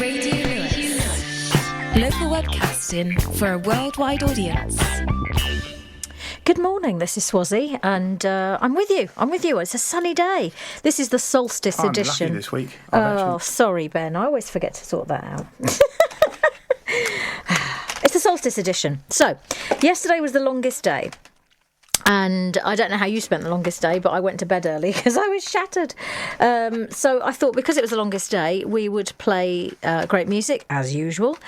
Radio Lewes. Local webcasting for a worldwide audience. Good morning, this is Swazi, and I'm with you. It's a sunny day. This is the Solstice edition. I'm lucky this week. Sorry, Ben. I always forget to sort that out. It's the Solstice edition. So, yesterday was the longest day. And I don't know how you spent the longest day, but I went to bed early because I was shattered. So I thought because it was the longest day, we would play great music, as usual.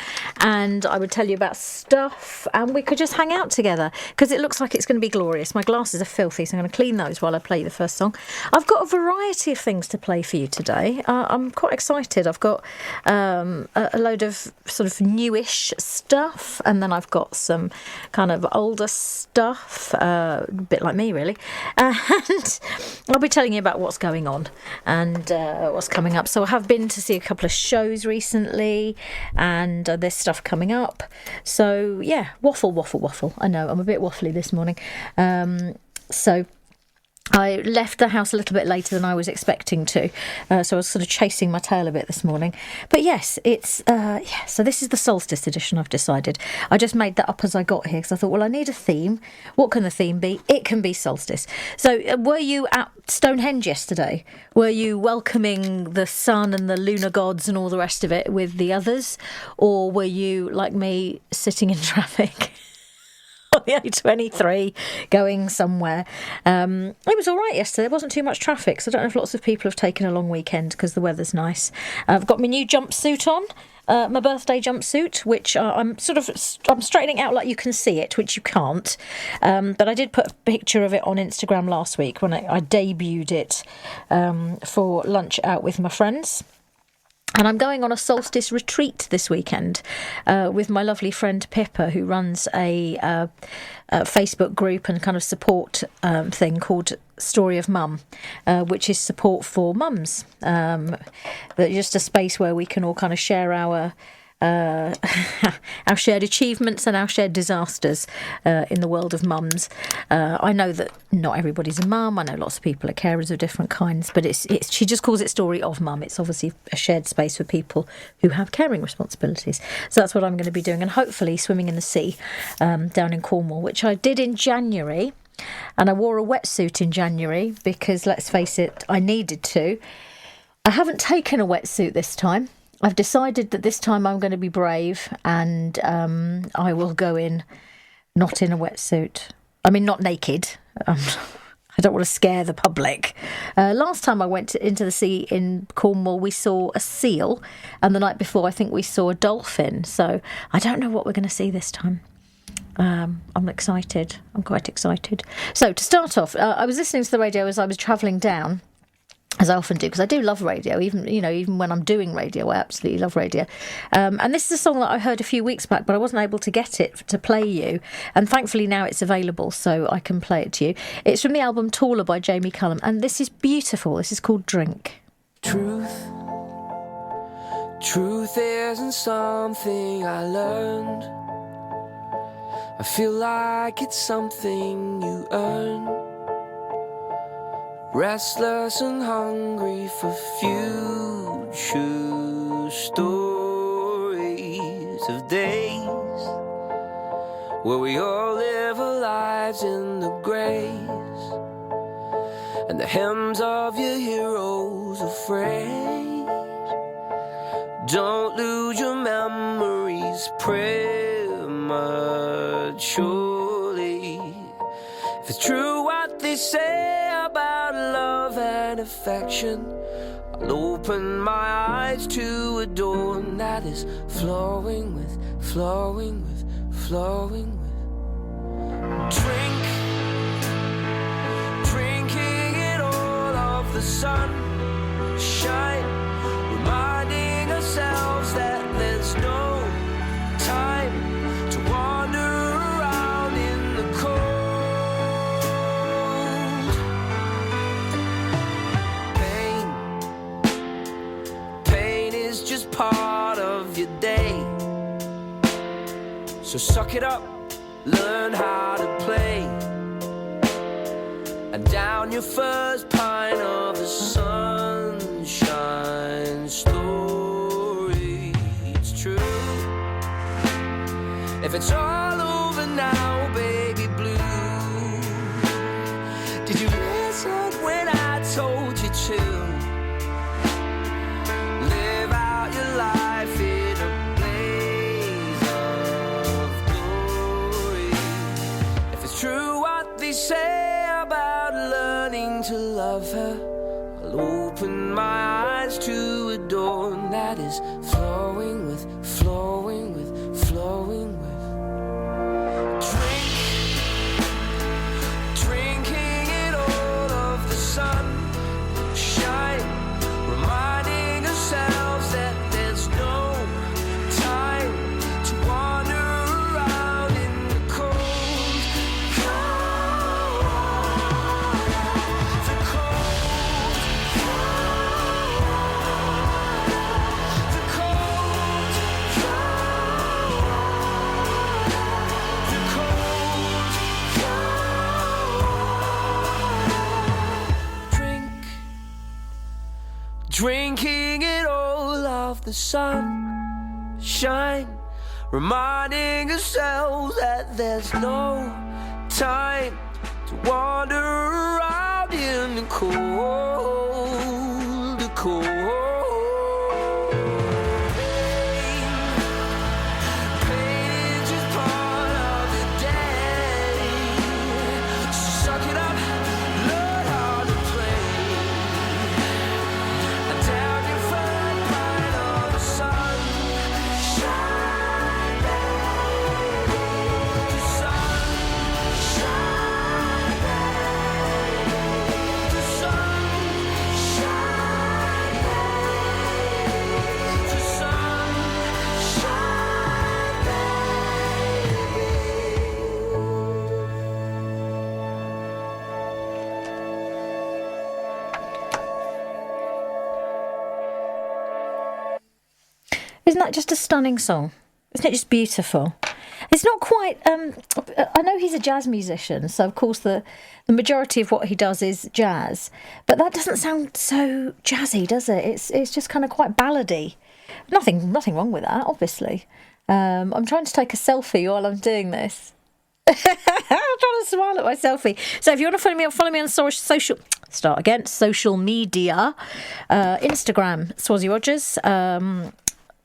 And I would tell you about stuff and we could just hang out together because it looks like it's going to be glorious. My glasses are filthy, so I'm going to clean those while I play the first song. I've got a variety of things to play for you today. I'm quite excited. I've got a load of sort of newish stuff, and then I've got some kind of older stuff, a bit like me really, and I'll be telling you about what's going on and what's coming up. So I have been to see a couple of shows recently, and there's stuff coming up. So yeah, waffle. I know I'm a bit waffly this morning. So I left the house a little bit later than I was expecting to, so I was sort of chasing my tail a bit this morning. But yes, it's so this is the Solstice edition, I've decided. I just made that up as I got here because I thought, well, I need a theme. What can the theme be? It can be Solstice. So were you at Stonehenge yesterday? Were you welcoming the sun and the lunar gods and all the rest of it with the others? Or were you, like me, sitting in traffic on the A23 going somewhere? It was all right yesterday. There wasn't too much traffic, so I don't know if lots of people have taken a long weekend because the weather's nice. I've got my new jumpsuit on, my birthday jumpsuit, which I'm straightening out like you can see it, which you can't. But I did put a picture of it on Instagram last week when I debuted it for lunch out with my friends. And I'm going on a solstice retreat this weekend with my lovely friend Pippa, who runs a Facebook group and kind of support thing called Story of Mum, which is support for mums. Just a space where we can all kind of share our shared achievements and our shared disasters in the world of mums. I know that not everybody's a mum. I know lots of people are carers of different kinds, but she just calls it Story of Mum. It's obviously a shared space for people who have caring responsibilities. So that's what I'm going to be doing, and hopefully swimming in the sea down in Cornwall, which I did in January, and I wore a wetsuit in January because, let's face it, I needed to. I haven't taken a wetsuit this time. I've decided that this time I'm going to be brave, and I will go in not in a wetsuit. I mean, not naked. I don't want to scare the public. Last time I went into the sea in Cornwall, we saw a seal, and the night before I think we saw a dolphin. So I don't know what we're going to see this time. I'm excited. I'm quite excited. So to start off, I was listening to the radio as I was travelling down, as I often do, because I do love radio. Even when I'm doing radio, I absolutely love radio. And this is a song that I heard a few weeks back, but I wasn't able to get it to play you. And thankfully now it's available, so I can play it to you. It's from the album Taller by Jamie Cullum, and this is beautiful. This is called Drink. Truth isn't something I learned. I feel like it's something you earn. Restless and hungry for future stories of days where we all live our lives in the grace, and the hymns of your heroes afraid. Don't lose your memories prematurely. If it's true what they say about love and affection, I'll open my eyes to a dawn that is flowing with drinking in all of the sunshine, reminding ourselves that there's no time to wander around in the cold. Just part of your day, so suck it up, learn how to play, and down your first pint of a sunshine story. if it's all over now, baby blue. Did you listen when I told you to live out your life in a blaze of glory? If it's true what they say about learning to love her, I'll open my eyes to a dawn that is flowing with, flowing with, flowing with. Drinking it all of the sunshine, reminding ourselves that there's no time to wander around in the cold, drinking it all of the sunshine, reminding ourselves that there's no time to wander around in the cold, the cold. Pain is just part of the day, so suck it up, learn how to play. Down your front line of the sunshine, baby. The sunshine, baby. The sunshine, baby. The sunshine, Isn't that just a stunning song? Isn't it just beautiful? It's not quite... I know he's a jazz musician, so of course the majority of what he does is jazz. But that doesn't sound so jazzy, does it? It's just kind of quite ballady. Nothing wrong with that, obviously. I'm trying to take a selfie while I'm doing this. I'm trying to smile at my selfie. So if you want to follow me on social... Start again. Social media. Instagram, Swazi Rogers.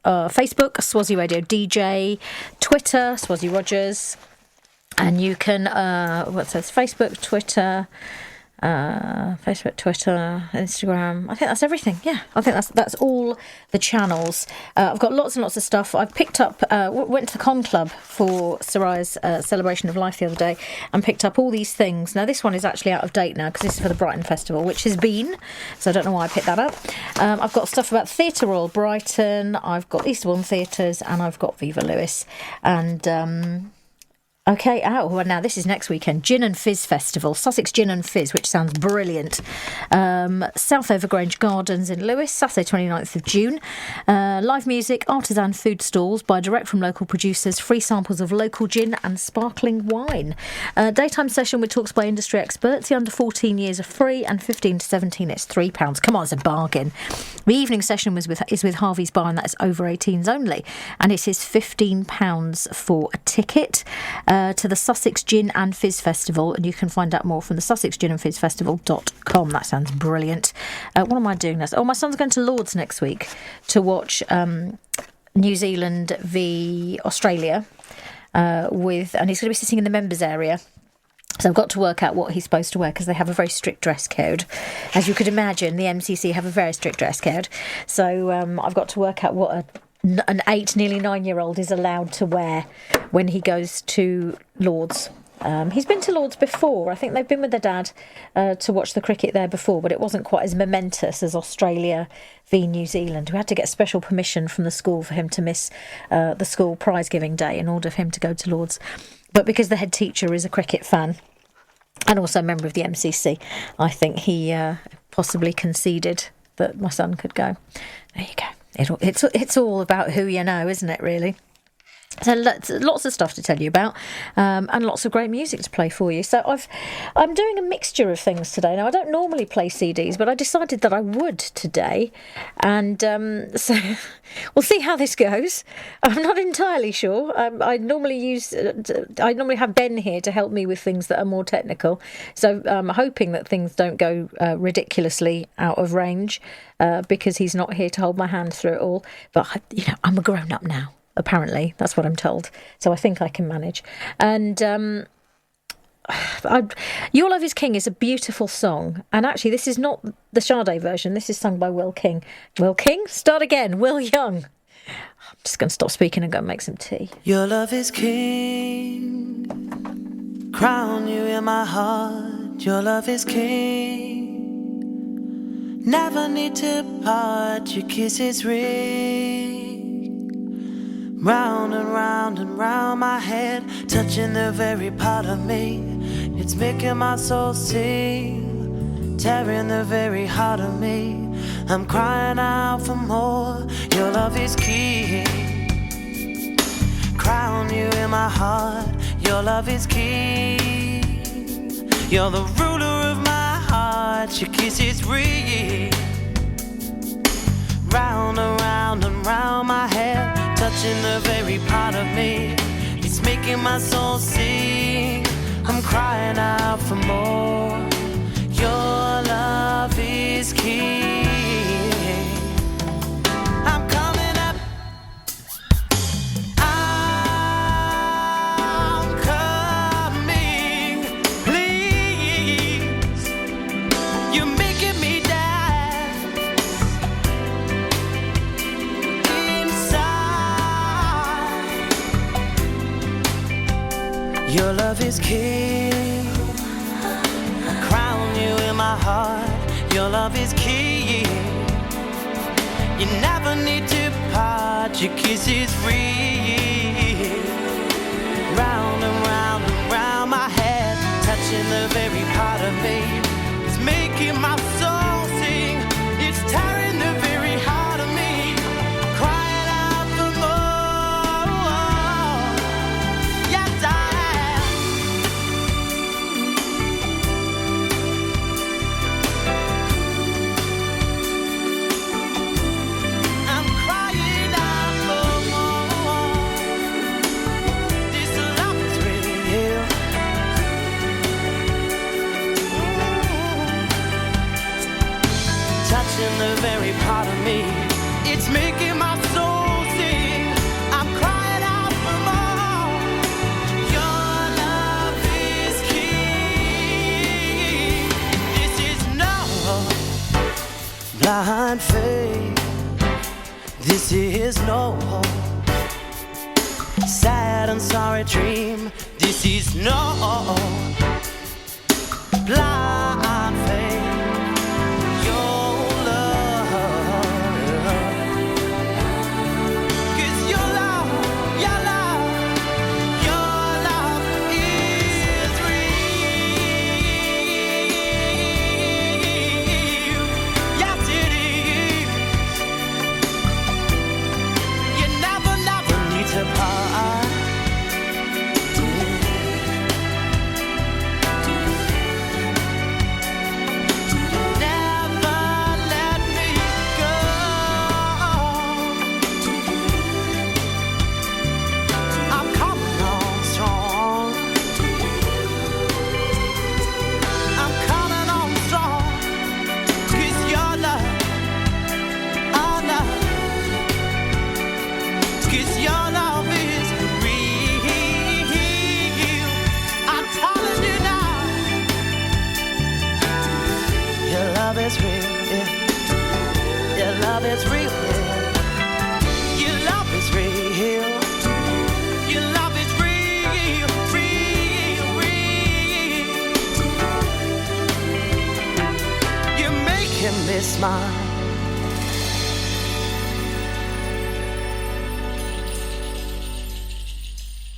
Facebook, Swazi Radio DJ, Twitter, Swazi Rogers, and you can Facebook, Twitter, Instagram. I think that's everything. Yeah, I think that's all the channels. I've got lots and lots of stuff. I've picked up, went to the Con Club for Sarai's celebration of life the other day and picked up all these things. Now this one is actually out of date now because this is for the Brighton Festival, which has been, so I don't know why I picked that up. I've got stuff about Theatre Royal Brighton, I've got Eastbourne Theatres, and I've got Viva Lewes. And okay, well, now this is next weekend. Gin and Fizz Festival, Sussex Gin and Fizz, which sounds brilliant. South Overgrange Gardens in Lewes, Saturday 29th of June. Live music, artisan food stalls by direct from local producers, free samples of local gin and sparkling wine. Daytime session with talks by industry experts. The under 14 years are free, and 15 to 17 it's £3. Come on, it's a bargain. The evening session is with Harvey's Bar, and that is over 18s only, and it is £15 for a ticket to the Sussex Gin and Fizz Festival, and you can find out more from the sussexginandfizzfestival.com. That sounds brilliant. What am I doing next? Oh, my son's going to Lords next week to watch New Zealand v Australia and he's going to be sitting in the members area. So I've got to work out what he's supposed to wear because they have a very strict dress code. As you could imagine, the MCC have a very strict dress code. So I've got to work out what an 8, nearly 9-year-old is allowed to wear when he goes to Lords. He's been to Lords before. I think they've been with their dad to watch the cricket there before, but it wasn't quite as momentous as Australia v New Zealand. We had to get special permission from the school for him to miss the school prize giving day in order for him to go to Lords. But because the head teacher is a cricket fan and also a member of the MCC, I think he possibly conceded that my son could go. There you go. It's all about who you know, isn't it, really? So lots of stuff to tell you about, and lots of great music to play for you. So I'm doing a mixture of things today. Now, I don't normally play CDs, but I decided that I would today, and so we'll see how this goes. I'm not entirely sure. I normally have Ben here to help me with things that are more technical. So I'm hoping that things don't go ridiculously out of range because he's not here to hold my hand through it all. But I'm a grown up now. Apparently, that's what I'm told. So I think I can manage. And Your Love is King is a beautiful song. And actually, this is not the Sade version. This is sung by Will King. Will King? Start again. Will Young. I'm just going to stop speaking and go and make some tea. Your love is king. Crown you in my heart. Your love is king. Never need to part. Your kiss is ring. Round and round and round my head, touching the very part of me. It's making my soul sing, tearing the very heart of me. I'm crying out for more. Your love is king. Crown you in my heart. Your love is king. You're the ruler of my heart. Your kiss is real. Round and round and round my head, touching the very part of me. It's making my soul sing. I'm crying out for more. Your love is king. I'm coming up. I'm coming. Please. You're making me dance. Your love is king. Crown you in my heart. Your love is king. You never need to part. Your kiss is real. Round and round and round my head, touching the very part of me. It's making my soul sing. It's tearing the very heart of me. Crying out for more. Yes, I in the very part of me, it's making my soul sing. I'm crying out for more. Your love is king. This is no blind faith. This is no sad and sorry dream. This is no blind faith.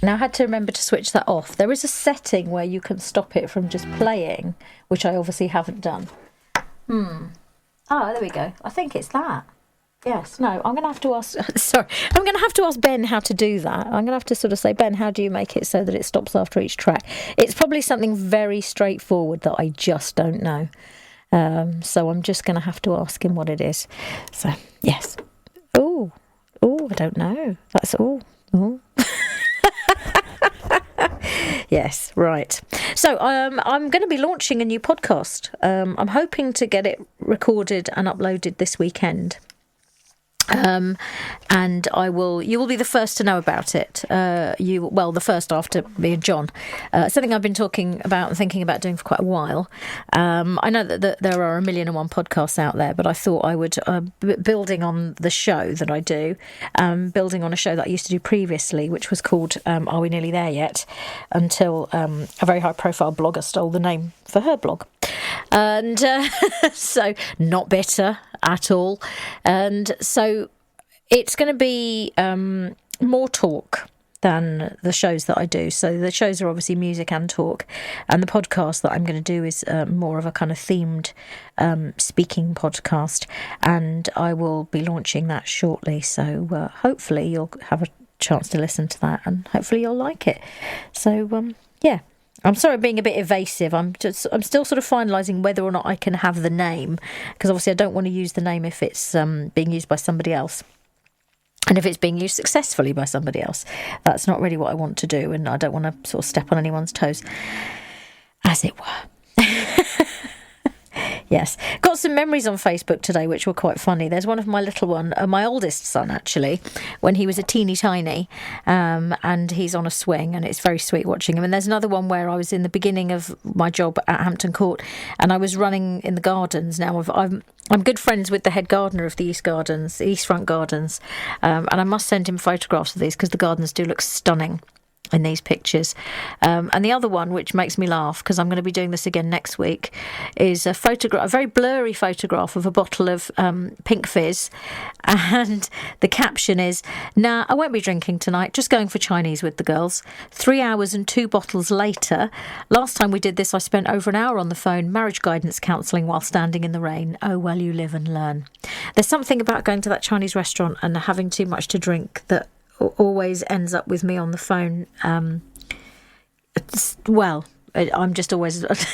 Now I had to remember to switch that off. There is a setting where you can stop it from just playing, which I obviously haven't done. Oh, there we go. I think it's that. Yes, no, I'm going to have to ask... Sorry, I'm going to have to ask Ben how to do that. I'm going to have to sort of say, Ben, how do you make it so that it stops after each track? It's probably something very straightforward that I just don't know. So I'm just going to have to ask him what it is. So, yes. Oh, I don't know. That's all. Oh. Yes, right. So I'm going to be launching a new podcast. I'm hoping to get it recorded and uploaded this weekend. And you will be the first to know about it. The first after me and John. Something I've been talking about and thinking about doing for quite a while. I know that there are 1,000,001 podcasts out there, but I thought I would, building on the show that I do, building on a show that I used to do previously, which was called Are We Nearly There Yet? Until a very high-profile blogger stole the name for her blog. And so not bitter at all. And so it's going to be more talk than the shows that I do. So the shows are obviously music and talk, and the podcast that I'm going to do is more of a kind of themed speaking podcast, and I will be launching that shortly. So hopefully you'll have a chance to listen to that, and hopefully you'll like it. So yeah. I'm sorry being a bit evasive. I'm still sort of finalising whether or not I can have the name, because obviously I don't want to use the name if it's being used by somebody else. And if it's being used successfully by somebody else, that's not really what I want to do, and I don't want to sort of step on anyone's toes, as it were. Yes. Got some memories on Facebook today which were quite funny. There's one of my little one, my oldest son actually, when he was a teeny tiny, and he's on a swing, and it's very sweet watching him. And there's another one where I was in the beginning of my job at Hampton Court, and I was running in the gardens. Now I'm good friends with the head gardener of the East Front Gardens, and I must send him photographs of these because the gardens do look stunning in these pictures. And the other one, which makes me laugh because I'm going to be doing this again next week, is a very blurry photograph of a bottle of pink fizz, and the caption is, "Nah, I won't be drinking tonight, just going for Chinese with the girls. 3 hours and 2 bottles later. Last time we did this I spent over an hour on the phone, marriage guidance counselling while standing in the rain. Oh well, you live and learn." There's something about going to that Chinese restaurant and having too much to drink that always ends up with me on the phone. I'm just always... It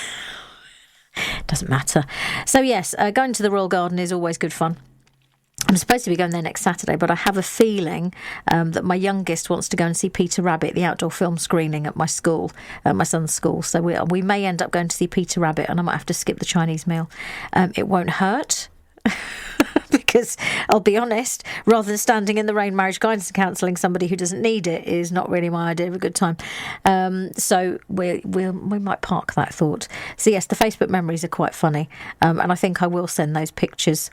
doesn't matter. So yes, going to the Royal Garden is always good fun. I'm supposed to be going there next Saturday, but I have a feeling that my youngest wants to go and see Peter Rabbit, the outdoor film screening at my school, my son's school. So we may end up going to see Peter Rabbit, and I might have to skip the Chinese meal. It won't hurt. Because I'll be honest, rather than standing in the rain marriage guidance counselling somebody who doesn't need it is not really my idea of a good time. So we might park that thought. So yes, the Facebook memories are quite funny, and I think I will send those pictures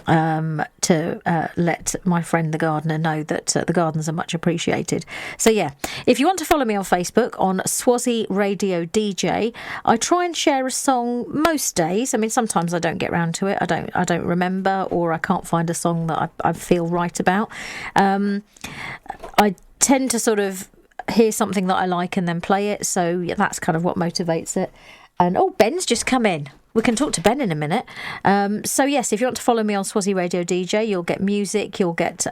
to let my friend the gardener know that the gardens are much appreciated. So yeah, if you want to follow me on Facebook on Swazi Radio DJ, I try and share a song most days. I mean, sometimes I don't get round to it. I don't remember, or I can't find a song that I feel right about. I tend to sort of hear something that I like and then play it. So yeah, that's kind of what motivates it. And Ben's just come in. We can talk to Ben in a minute. So yes, if you want to follow me on Swazi Radio DJ, you'll get music, you'll get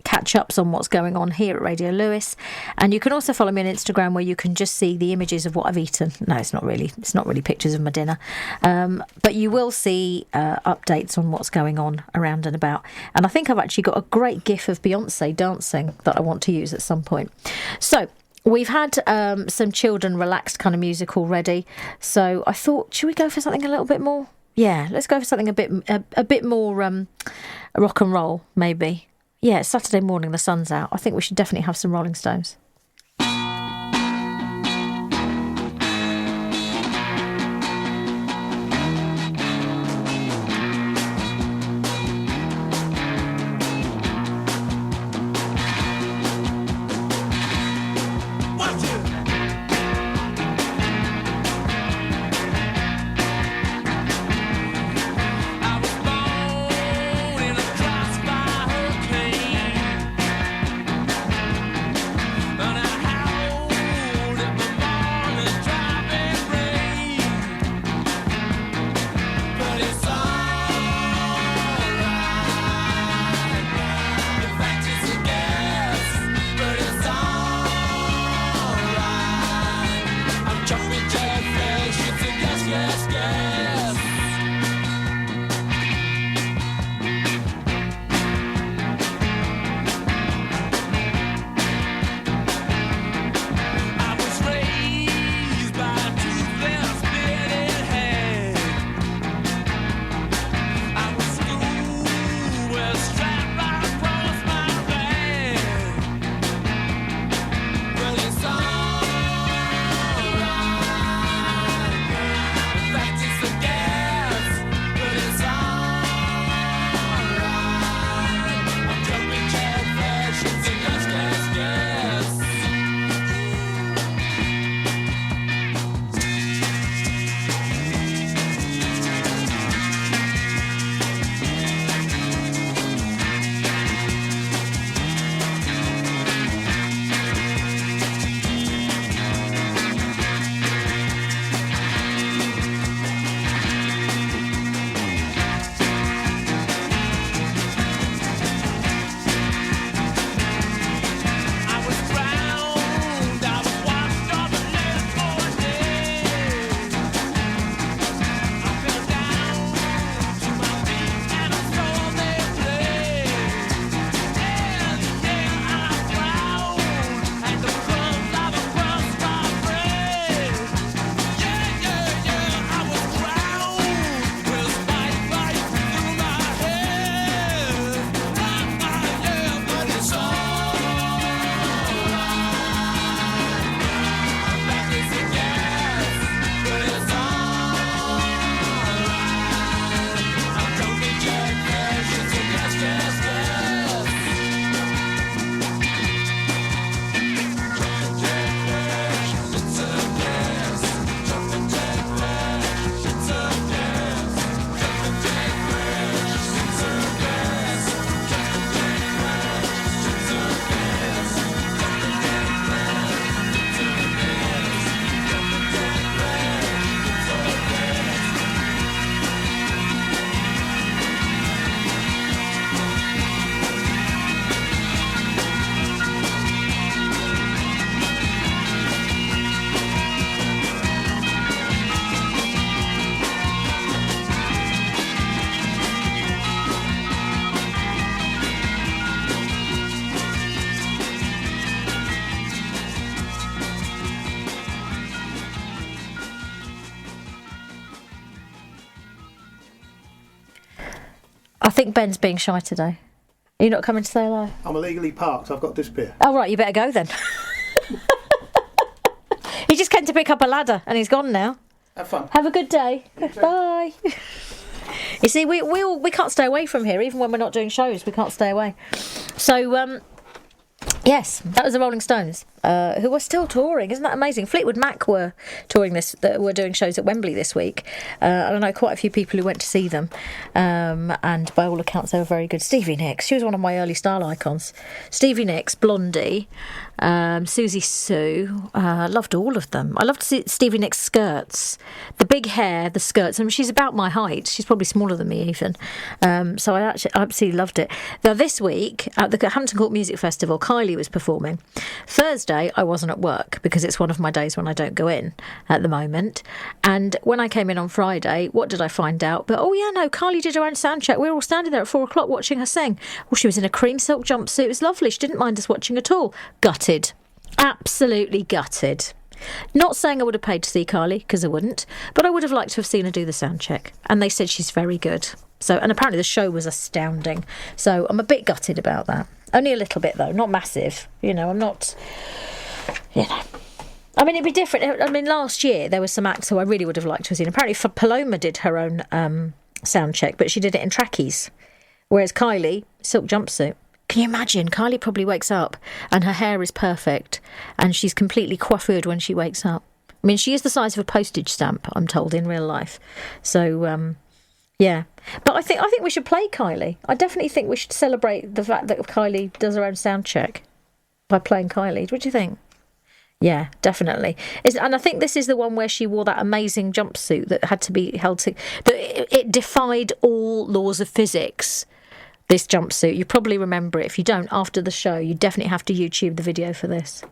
catch-ups on what's going on here at Radio Lewes, and you can also follow me on Instagram, where you can just see the images of what I've eaten. No, it's not really pictures of my dinner, but you will see updates on what's going on around and about. And I think I've actually got a great gif of Beyonce dancing that I want to use at some point. So we've had some chilled and relaxed kind of music already, so I thought, should we go for something a little bit more? Yeah, let's go for something a bit more rock and roll, maybe. Yeah, it's Saturday morning, the sun's out. I think we should definitely have some Rolling Stones. I think Ben's being shy today. Are you not coming to say hello? I'm illegally parked. I've got to disappear. Oh, right, you better go then. He just came to pick up a ladder and he's gone now. Have fun. Have a good day. Bye. You see, we can't stay away from here, even when we're not doing shows. We can't stay away. So, yes, that was the Rolling Stones, who are still touring. Isn't that amazing? Fleetwood Mac were touring were doing shows at Wembley this week. I know quite a few people who went to see them, and by all accounts they were very good. Stevie Nicks, she was one of my early style icons. Stevie Nicks, Blondie, Susie Sue, loved all of them. I loved Stevie Nicks' skirts, the big hair, the skirts. I mean, she's about my height. She's probably smaller than me even. So I absolutely loved it. Now this week at the Hampton Court Music Festival, Kylie was performing. Thursday I wasn't at work because it's one of my days when I don't go in at the moment. And when I came in on Friday, what did I find out? But Kylie did her own sound check. We were all standing there at 4:00 watching her sing. Well, she was in a cream silk jumpsuit. It was lovely. She didn't mind us watching at all. Gutted. Absolutely gutted. Not saying I would have paid to see Kylie, because I wouldn't, but I would have liked to have seen her do the sound check. And they said she's very good. So, and apparently the show was astounding. So I'm a bit gutted about that. Only a little bit though, not massive. I'm not, I mean, it'd be different. I mean, last year there were some acts who I really would have liked to have seen. Apparently Paloma did her own sound check, but she did it in trackies. Whereas Kylie, silk jumpsuit. Can you imagine? Kylie probably wakes up and her hair is perfect and she's completely coiffured when she wakes up. I mean, she is the size of a postage stamp, I'm told, in real life. So, yeah. But I think we should play Kylie. I definitely think we should celebrate the fact that Kylie does her own sound check by playing Kylie. What do you think? Yeah, definitely. And I think this is the one where she wore that amazing jumpsuit that had to be held to... that it defied all laws of physics. This jumpsuit, you probably remember it. If you don't, after the show, you definitely have to YouTube the video for this.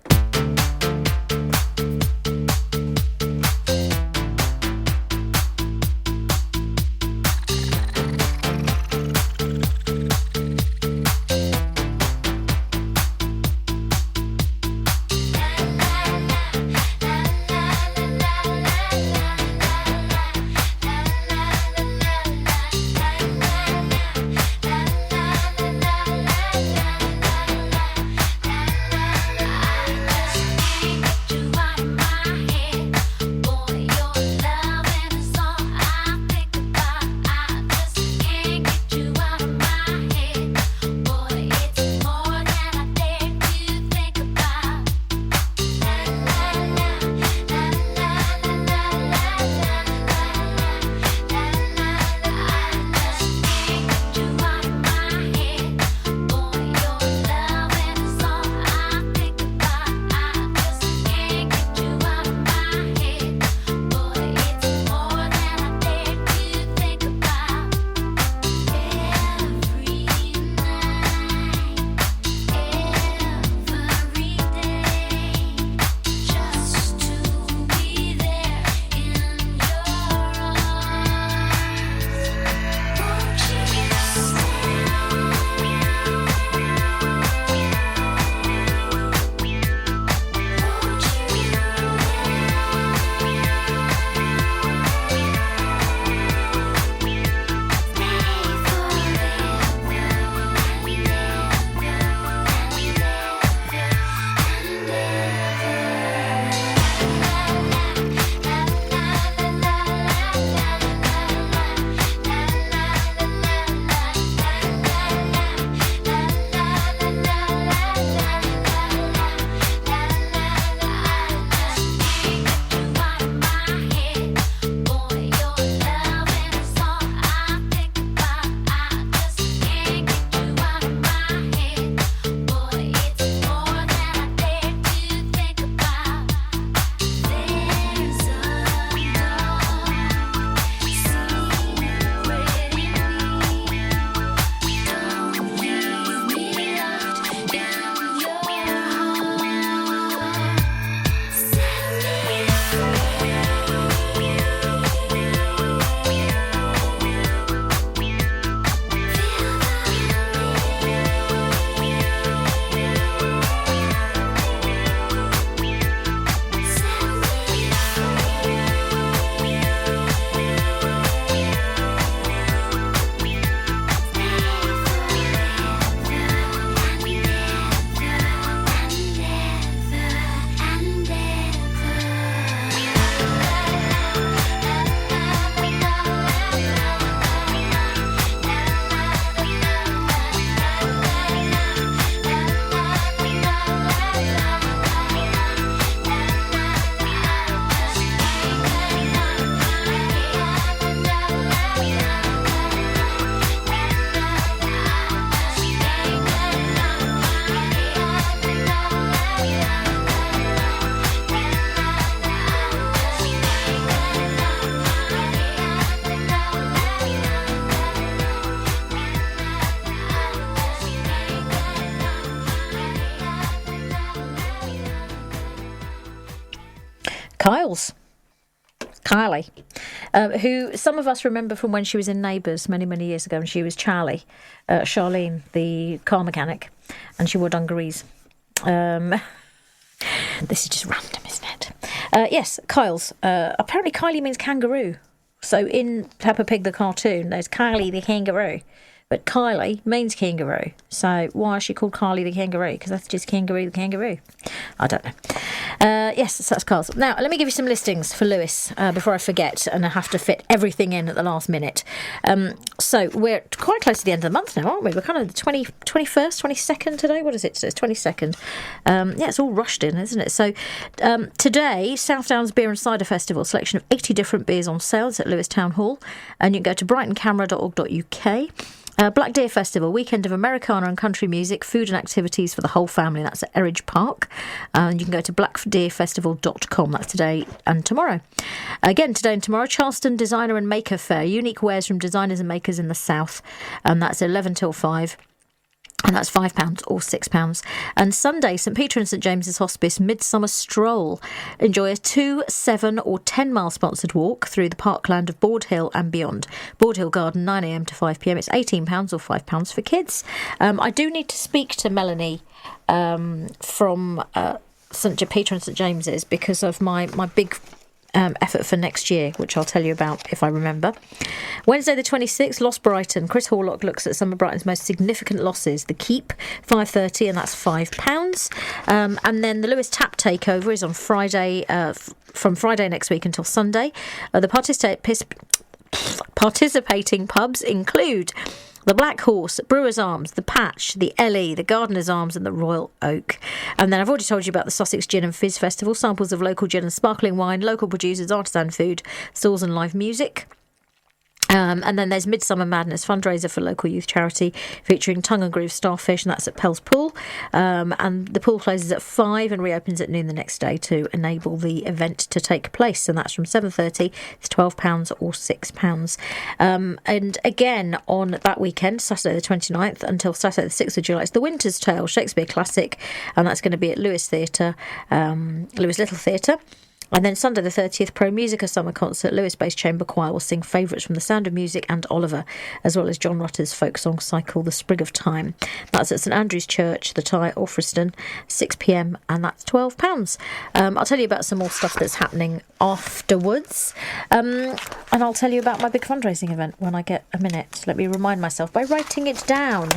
Kylie, who some of us remember from when she was in Neighbours many, many years ago, and she was Charlene, the car mechanic, and she wore dungarees. This is just random, isn't it? Yes, Kyle's. Apparently Kylie means kangaroo. So in Peppa Pig the cartoon, there's Kylie the kangaroo. But Kylie means kangaroo. So why is she called Kylie the kangaroo? Because that's just kangaroo the kangaroo. I don't know. Yes, so that's Carl's. Now, let me give you some listings for Lewes before I forget, and I have to fit everything in at the last minute. So we're quite close to the end of the month now, aren't we? We're kind of the 21st, 22nd today. What is it? So it's 22nd. Yeah, it's all rushed in, isn't it? So today, South Downs Beer and Cider Festival, selection of 80 different beers on sales at Lewes Town Hall. And you can go to brightoncamera.org.uk. Black Deer Festival, weekend of Americana and country music, food and activities for the whole family. That's at Eridge Park. And you can go to blackdeerfestival.com. That's today and tomorrow. Again, today and tomorrow, Charleston Designer and Maker Fair. Unique wares from designers and makers in the South. And that's 11 till 5. And that's £5 or £6. And Sunday, St Peter and St James's Hospice Midsummer Stroll. Enjoy a 2, 7 or 10 mile sponsored walk through the parkland of Board Hill and beyond. Board Hill Garden, 9 a.m. to 5 p.m. It's £18 or £5 for kids. I do need to speak to Melanie from St Peter and St James's because of my big effort for next year, which I'll tell you about if I remember. Wednesday the 26th, Lost Brighton. Chris Horlock looks at some of Brighton's most significant losses. The Keep, 5:30, and that's £5. And then the Lewes Tap Takeover is on Friday, from Friday next week until Sunday. The participating pubs include the Black Horse, Brewer's Arms, the Patch, the Ellie, the Gardener's Arms and the Royal Oak. And then I've already told you about the Sussex Gin and Fizz Festival, samples of local gin and sparkling wine, local producers, artisan food, stalls and live music. And then there's Midsummer Madness, fundraiser for local youth charity, featuring Tongue and Groove Starfish, and that's at Pell's Pool. And the pool closes at 5 and reopens at noon the next day to enable the event to take place. And that's from 7:30 to £12 or £6. And again, on that weekend, Saturday the 29th until Saturday the 6th of July, it's The Winter's Tale, Shakespeare classic, and that's going to be at Lewes Theatre, Lewes Little Theatre. And then Sunday the 30th, Pro Musica Summer Concert. Lewes-based Chamber Choir will sing favourites from The Sound of Music and Oliver, as well as John Rutter's folk song cycle, The Sprig of Time. That's at St Andrew's Church, the Tye, Alfriston, 6 p.m, and that's £12. I'll tell you about some more stuff that's happening afterwards. And I'll tell you about my big fundraising event when I get a minute. Let me remind myself by writing it down.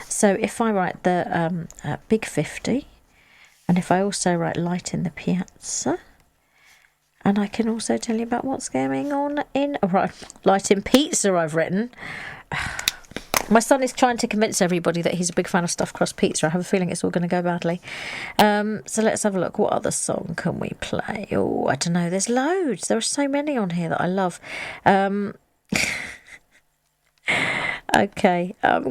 So if I write the Big 50, and if I also write Light in the Piazza, and I can also tell you about what's going on in... Right, Light in Pizza I've written. My son is trying to convince everybody that he's a big fan of stuffed crust pizza. I have a feeling it's all going to go badly. So let's have a look. What other song can we play? Oh, I don't know. There's loads. There are so many on here that I love. Okay. I'm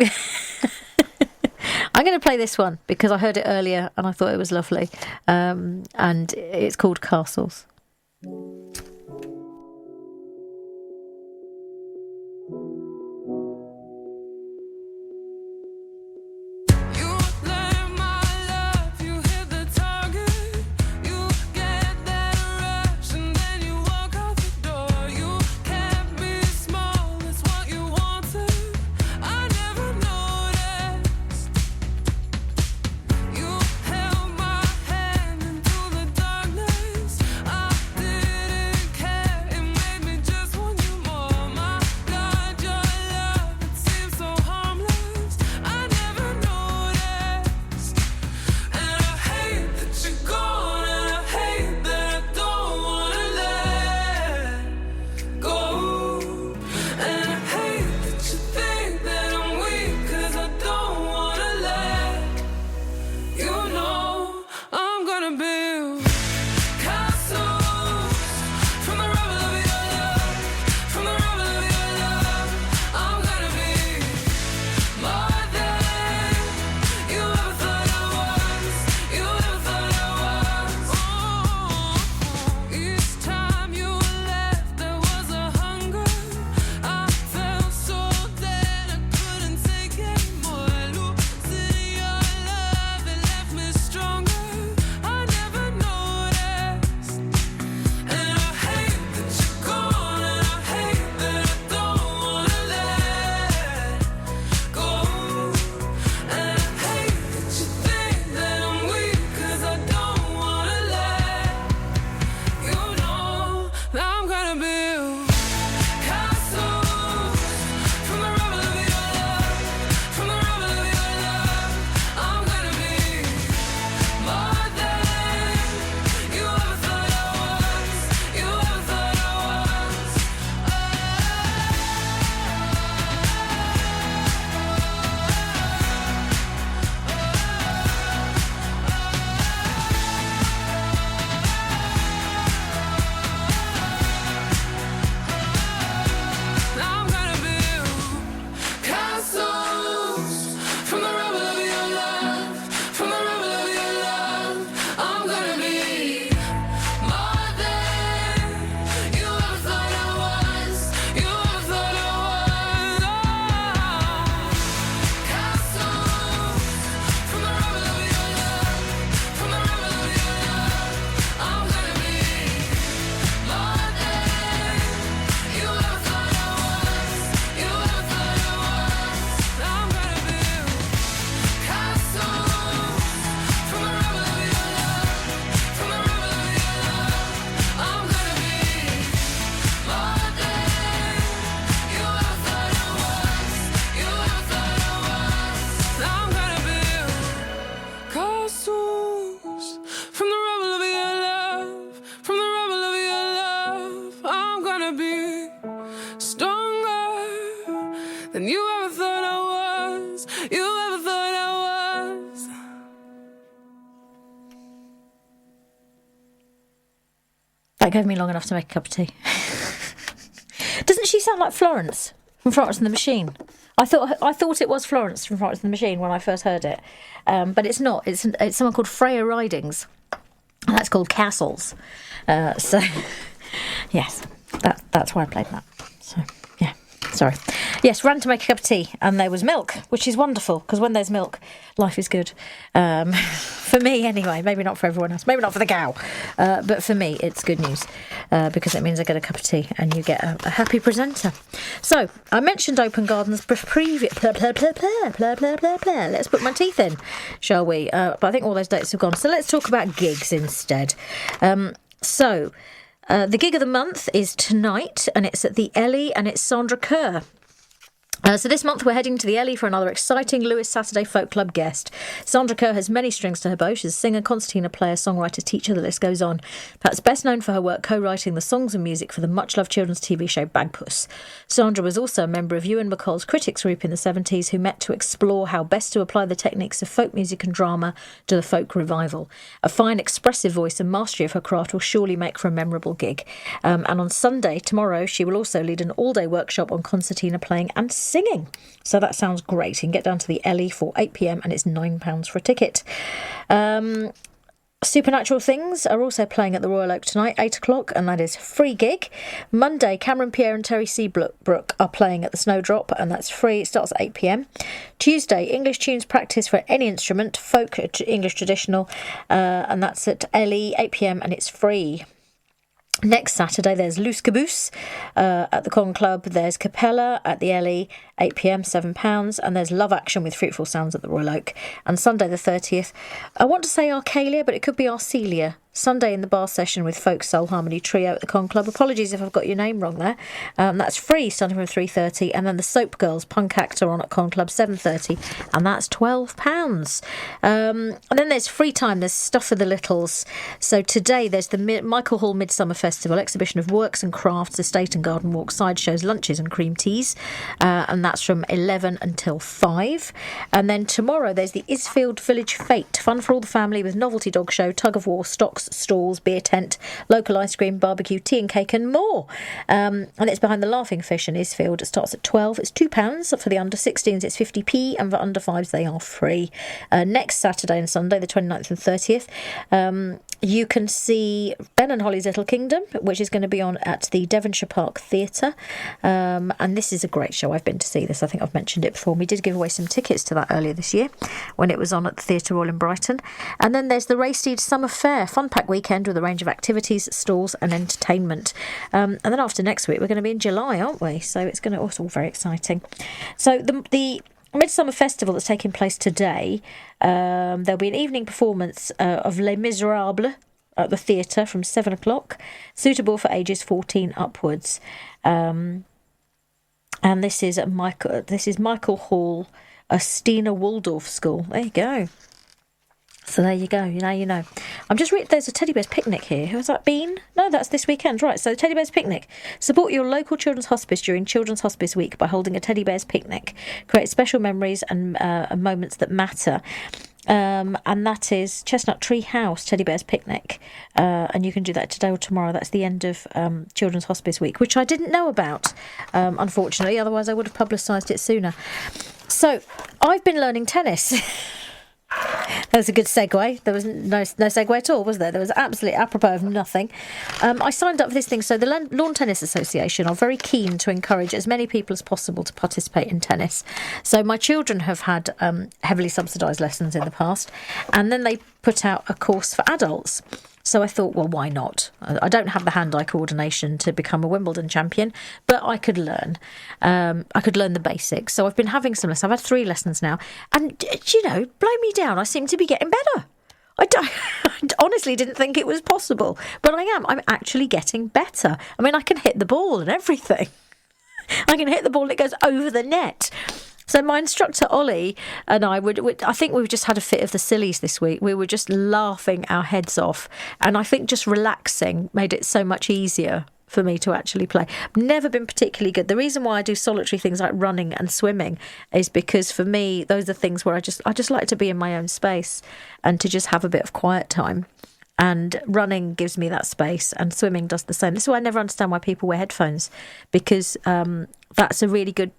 going to play this one because I heard it earlier and I thought it was lovely. And it's called Castles. Held my hand into the darkness. I didn't That gave me long enough to make a cup of tea. Doesn't she sound like Florence from Florence and the Machine? I thought it was Florence from Florence and the Machine when I first heard it, but it's not. It's someone called Freya Ridings. And that's called Castles. So yes, that's why I played that. So yeah, sorry. Yes, ran to make a cup of tea, and there was milk, which is wonderful, because when there's milk, life is good. For me, anyway. Maybe not for everyone else. Maybe not for the cow. But for me, it's good news, because it means I get a cup of tea, and you get a happy presenter. So, I mentioned Open Gardens previous... Let's put my teeth in, shall we? But I think all those dates have gone. So let's talk about gigs instead. The gig of the month is tonight, and it's at the Ellie, and it's Sandra Kerr. So this month we're heading to the Ellie for another exciting Lewes Saturday Folk Club guest. Sandra Kerr has many strings to her bow. She's a singer, concertina player, songwriter, teacher, the list goes on. Perhaps best known for her work co-writing the songs and music for the much-loved children's TV show Bagpuss. Sandra was also a member of Ewan McCall's critics group in the 70s, who met to explore how best to apply the techniques of folk music and drama to the folk revival. A fine, expressive voice and mastery of her craft will surely make for a memorable gig. And on Sunday, tomorrow, she will also lead an all-day workshop on concertina playing and singing. So that sounds great. You can get down to the Ellie for 8 p.m. and it's £9 for a ticket. Supernatural Things are also playing at the Royal Oak tonight, 8 o'clock, and that is free gig. Monday, Cameron Pierre and Terry Seabrook are playing at the Snowdrop, and that's free. It starts at 8 p.m. Tuesday, English tunes practice for any instrument, folk, English traditional, and that's at Ellie, 8 p.m, and it's free. Next Saturday, there's Loose Caboose at the Con Club. There's Capella at the Ellie, 8 p.m, £7. And there's Love Action with Fruitful Sounds at the Royal Oak. And Sunday the 30th, I want to say Arcalia, but it could be Arcelia. Sunday in the bar session with Folk Soul Harmony Trio at the Con Club. Apologies if I've got your name wrong there. That's free, starting from 3:30. And then the Soap Girls Punk Act are on at Con Club, 7:30. And that's £12. And then there's free time. There's Stuff for the Littles. So today there's the Michael Hall Midsummer Festival, exhibition of works and crafts, estate and garden walks, sideshows, lunches and cream teas. And that's from 11 until 5. And then tomorrow there's the Isfield Village Fete. Fun for all the family with novelty dog show, tug of war, stocks, stalls, beer tent, local ice cream, barbecue, tea and cake and more. And it's behind the Laughing Fish in Isfield. It starts at 12. It's £2. For the under 16s it's 50p, and for under 5s they are free. Next Saturday and Sunday, the 29th and 30th, you can see Ben and Holly's Little Kingdom, which is going to be on at the Devonshire Park Theatre. And this is a great show. I've been to see this. I think I've mentioned it before. We did give away some tickets to that earlier this year when it was on at the Theatre Royal in Brighton. And then there's the Raystead Summer Fair, fun pack weekend with a range of activities, stalls and entertainment. And then after next week, we're going to be in July, aren't we? So it's going to also be very exciting. So the Midsummer Festival that's taking place today, there'll be an evening performance of Les Miserables at the theatre from 7 o'clock, suitable for ages 14 upwards. And this is Michael Hall, a Stina Waldorf School. There you go. So there you go. Now you know. I'm just reading. There's a Teddy Bears Picnic here. Who has that been? No, that's this weekend. Right. So Teddy Bears Picnic. Support your local children's hospice during Children's Hospice Week by holding a Teddy Bears Picnic. Create special memories and moments that matter. And that is Chestnut Tree House Teddy Bears Picnic. And you can do that today or tomorrow. That's the end of Children's Hospice Week, which I didn't know about, unfortunately. Otherwise, I would have publicised it sooner. So I've been learning tennis. That was a good segue. There was no segue at all, was there? There was absolutely apropos of nothing. I signed up for this thing. So the Lawn Tennis Association are very keen to encourage as many people as possible to participate in tennis. So my children have had heavily subsidised lessons in the past, and then they put out a course for adults. So I thought, well, why not? I don't have the hand-eye coordination to become a Wimbledon champion, but I could learn. I could learn the basics. So I've been having some lessons. I've had 3 lessons now. And, blow me down, I seem to be getting better. I honestly didn't think it was possible, but I am. I'm actually getting better. I mean, I can hit the ball and everything. I can hit the ball and it goes over the net. So my instructor, Ollie, and I I think we've just had a fit of the sillies this week. We were just laughing our heads off. And I think just relaxing made it so much easier for me to actually play. I've never been particularly good. The reason why I do solitary things like running and swimming is because for me, those are things where I just like to be in my own space and to just have a bit of quiet time. And running gives me that space, and swimming does the same. This is why I never understand why people wear headphones, because that's a really good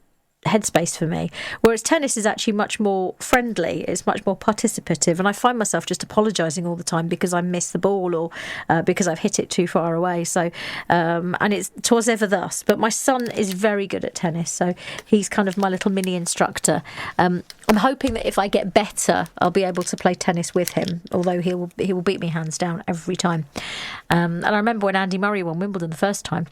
headspace for me. Whereas tennis is actually much more friendly, it's much more participative, and I find myself just apologising all the time because I miss the ball or because I've hit it too far away. So and 'twas ever thus. But my son is very good at tennis, so he's kind of my little mini instructor. I'm hoping that if I get better, I'll be able to play tennis with him, although he will beat me hands down every time. And I remember when Andy Murray won Wimbledon the first time,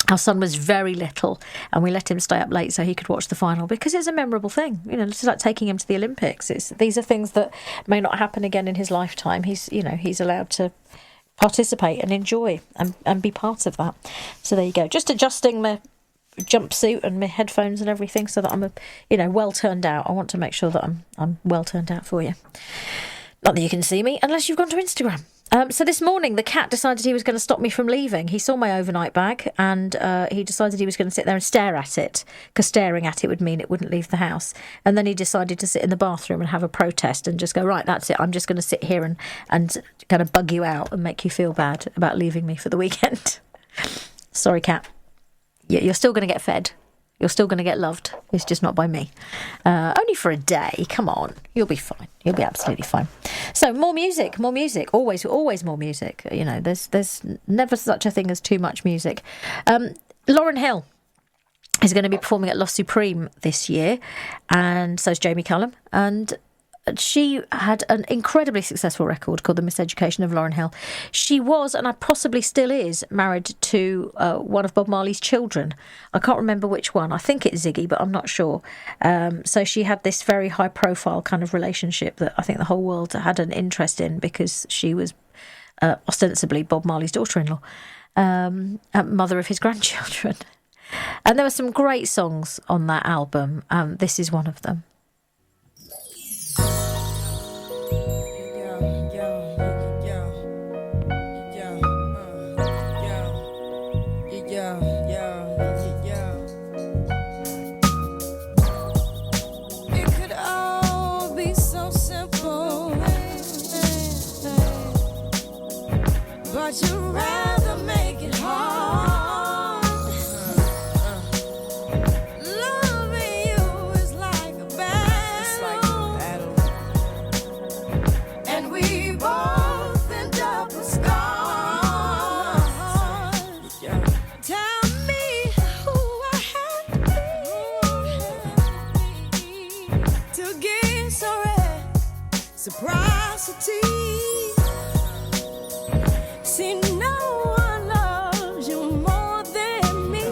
our son was very little and we let him stay up late so he could watch the final, because it's a memorable thing. It's like taking him to the Olympics. These are things that may not happen again in his lifetime. He's allowed to participate and enjoy and be part of that. So there you go. Just adjusting my jumpsuit and my headphones and everything so that I'm well turned out. I want to make sure that I'm well turned out for you. Not that you can see me unless you've gone to Instagram. So this morning, the cat decided he was going to stop me from leaving. He saw my overnight bag and he decided he was going to sit there and stare at it, because staring at it would mean it wouldn't leave the house. And then he decided to sit in the bathroom and have a protest and just go, right, that's it. I'm just going to sit here and kind of bug you out and make you feel bad about leaving me for the weekend. Sorry, cat. You're still going to get fed. You're still going to get loved. It's just not by me. Only for a day. Come on. You'll be fine. You'll be absolutely fine. So more music. Always more music. There's never such a thing as too much music. Lauryn Hill is going to be performing at La Supreme this year, and so is Jamie Cullum. And she had an incredibly successful record called The Miseducation of Lauryn Hill. She was, and I possibly still is, married to one of Bob Marley's children. I can't remember which one. I think it's Ziggy, but I'm not sure. So she had this very high-profile kind of relationship that I think the whole world had an interest in, because she was ostensibly Bob Marley's daughter-in-law, mother of his grandchildren. And there were some great songs on that album. This is one of them. But you'd rather make it hard. Loving you is like a battle. And we both end up with scars. Tell me who I have to be to get so reciprocity. See, no one loves you more than me,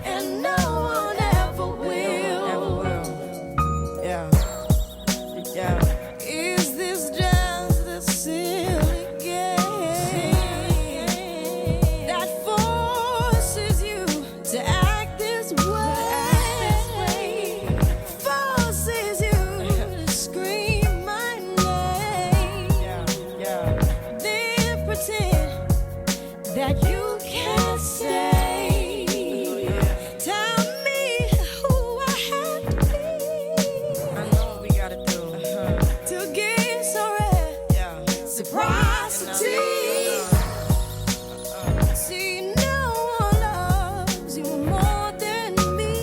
and no one ever will. Yeah. Is this just a silly game that forces you to act this way? Forces you to scream my name. Pretend that you can't say. Tell me who I have to be. I know what we gotta do to get so reciprocity. See, no one loves you more than me,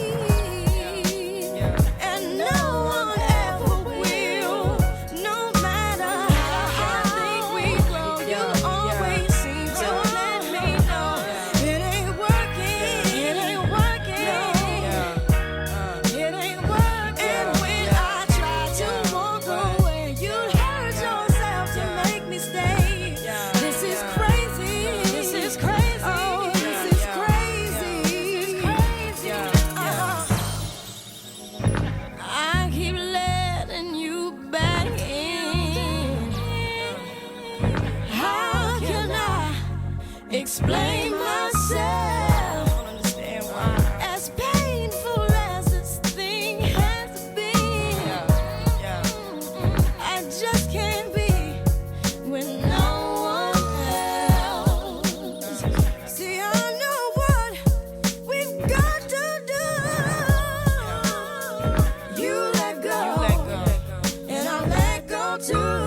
and no one ever will. No matter how I think we grow, you always seem to let me know it ain't working. It ain't working. It ain't working. When I try to walk away, you hurt yourself to make me stay. This is crazy. This is crazy. Oh, this is crazy. I keep letting you back in. How can I explain myself? As painful as this thing has been, I just can't be with no one else. See, I know what we've got to do. You let go, and I let go too.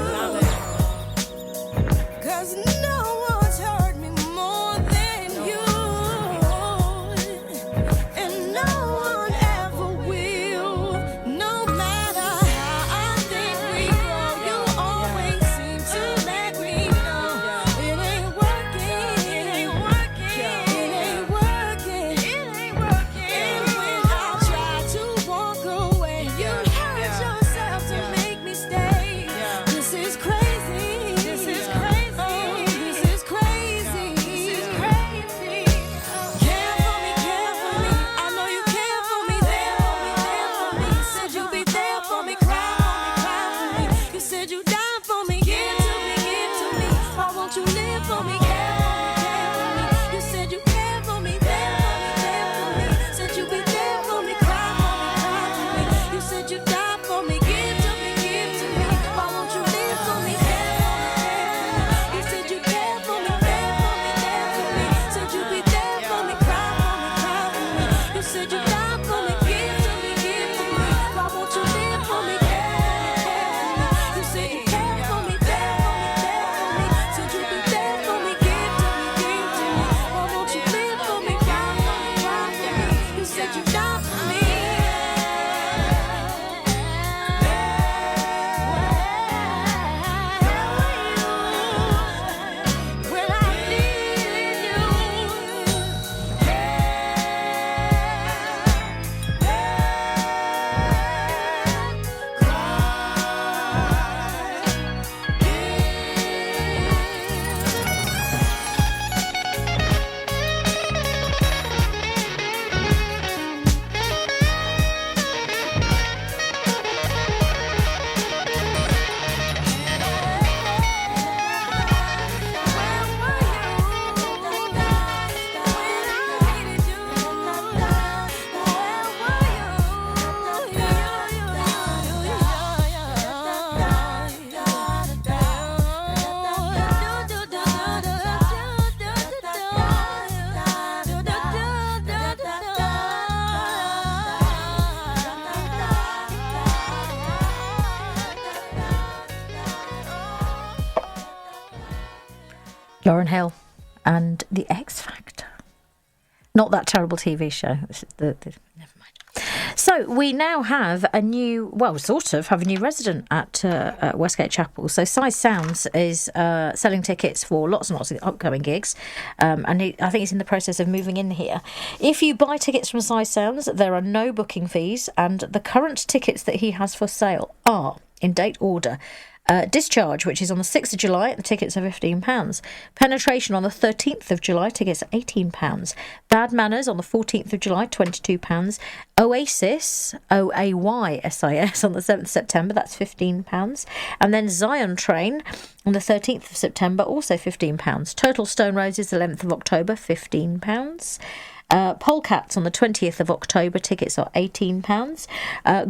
Lauryn Hill and The X Factor. Not that terrible TV show. Never mind. So we now have a new resident at Westgate Chapel. So Size Sounds is selling tickets for lots and lots of upcoming gigs. And I think he's in the process of moving in here. If you buy tickets from Size Sounds, there are no booking fees. And the current tickets that he has for sale are, in date order, Discharge, which is on the 6th of July, the tickets are £15. Penetration on the 13th of July, tickets are £18. Bad Manners on the 14th of July, £22. Oasis, Oaysis, on the 7th of September, that's £15. And then Zion Train on the 13th of September, also £15. Total Stone Roses, the 11th of October, £15. Polecats on the 20th of October, tickets are £18.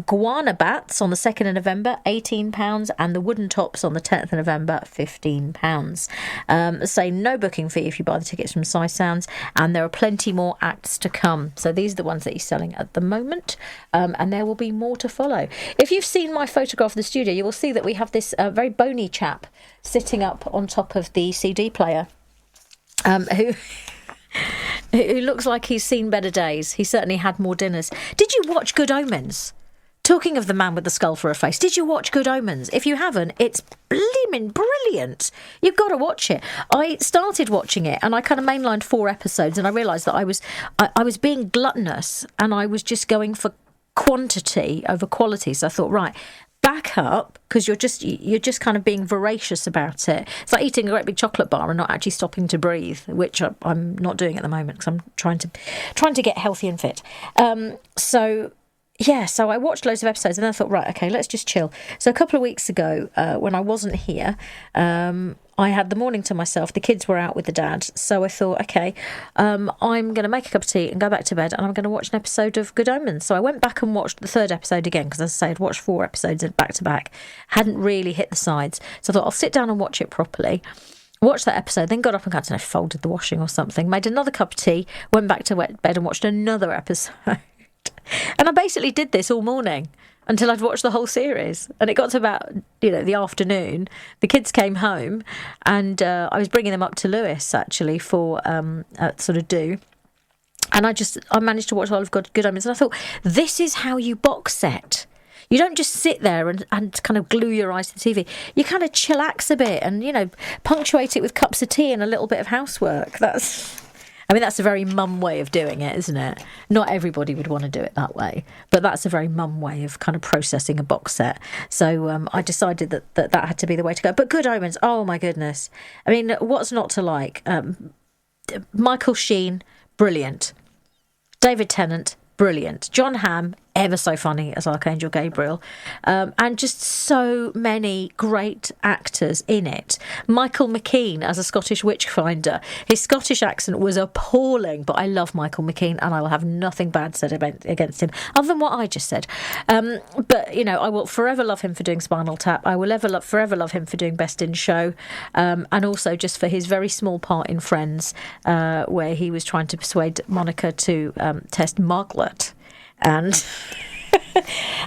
Guana Bats on the 2nd of November, £18. And the Wooden Tops on the 10th of November, £15. Say no booking fee if you buy the tickets from Size Sounds, and there are plenty more acts to come. So these are the ones that he's selling at the moment, and there will be more to follow. If you've seen my photograph of the studio, you will see that we have this very bony chap sitting up on top of the CD player, who looks like he's seen better days. He certainly had more dinners. Did you watch Good Omens? Talking of the man with the skull for a face, did you watch Good Omens? If you haven't, it's blimmin' brilliant. You've got to watch it. I started watching it and I kind of mainlined 4 episodes, and I realised that I was being gluttonous and I was just going for quantity over quality. So I thought, right, back up, because you're just kind of being voracious about it. It's like eating a great big chocolate bar and not actually stopping to breathe, which I'm not doing at the moment because I'm trying to get healthy and fit. So I watched loads of episodes and then I thought, right, okay, let's just chill. So a couple of weeks ago, when I wasn't here, I had the morning to myself. The kids were out with the dad. So I thought, okay, I'm going to make a cup of tea and go back to bed, and I'm going to watch an episode of Good Omens. So I went back and watched the 3rd episode again, because as I say, I'd watched 4 episodes back to back. Hadn't really hit the sides. So I thought I'll sit down and watch it properly. Watched that episode, then got up and, I don't know, folded the washing or something, made another cup of tea, went back to bed and watched another episode. And I basically did this all morning until I'd watched the whole series. And it got to about, the afternoon. The kids came home and I was bringing them up to Lewes, actually, for sort of do. And I managed to watch all of Good Omens. And I thought, this is how you box set. You don't just sit there and kind of glue your eyes to the TV. You kind of chillax a bit and, punctuate it with cups of tea and a little bit of housework. That's a very mum way of doing it, isn't it? Not everybody would want to do it that way, but that's a very mum way of kind of processing a box set. So I decided that had to be the way to go. But Good Omens, oh my goodness. I mean, what's not to like? Michael Sheen, brilliant. David Tennant, brilliant. John Hamm, ever so funny as Archangel Gabriel, and just so many great actors in it. Michael McKean as a Scottish witchfinder. His Scottish accent was appalling, but I love Michael McKean and I will have nothing bad said against him other than what I just said. But I will forever love him for doing Spinal Tap. I will forever love him for doing Best in Show, and also just for his very small part in Friends, where he was trying to persuade Monica to test Margaret. And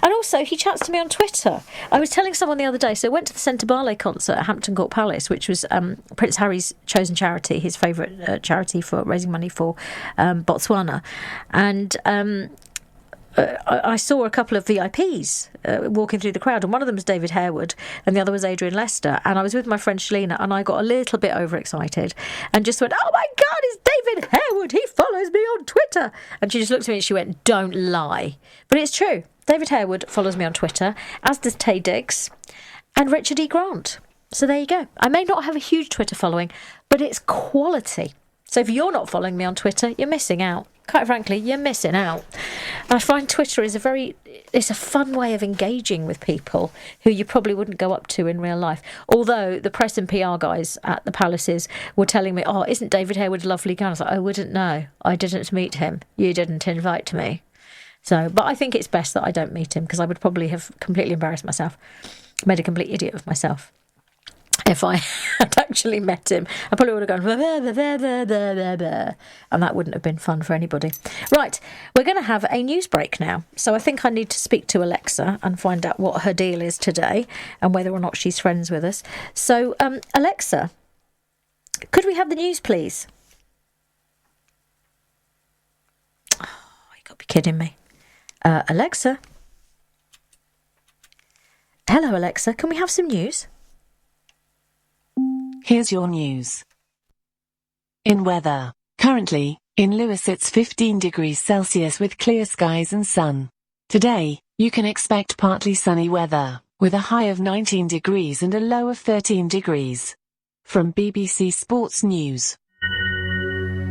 also he chats to me on Twitter. I was telling someone the other day, so I went to the Centre Ballet concert at Hampton Court Palace, which was Prince Harry's chosen charity, his favourite charity for raising money for Botswana. And I saw a couple of VIPs walking through the crowd, and one of them was David Harewood and the other was Adrian Lester, and I was with my friend Shalina and I got a little bit overexcited and just went, oh my God, it's David Harewood, he follows me on Twitter. And she just looked at me and she went, don't lie. But it's true, David Harewood follows me on Twitter, as does Taye Diggs and Richard E. Grant. So there you go. I may not have a huge Twitter following, but it's quality. So if you're not following me on Twitter, you're missing out. Quite frankly, you're missing out. I find Twitter is it's a fun way of engaging with people who you probably wouldn't go up to in real life. Although the press and PR guys at the palaces were telling me, oh, isn't David Harewood a lovely guy? I was like, I wouldn't know. I didn't meet him. You didn't invite me. So, but I think it's best that I don't meet him, because I would probably have completely embarrassed myself, made a complete idiot of myself. If I had actually met him, I probably would have gone, and that wouldn't have been fun for anybody. Right, we're going to have a news break now. So I think I need to speak to Alexa and find out what her deal is today and whether or not she's friends with us. So, Alexa, Could we have the news, please? Oh, you got to be kidding me. Alexa. Hello, Alexa. Can we have some news? Here's your news. In weather. Currently, in Lewes it's 15 degrees Celsius with clear skies and sun. Today, you can expect partly sunny weather, with a high of 19 degrees and a low of 13 degrees. From BBC Sports News.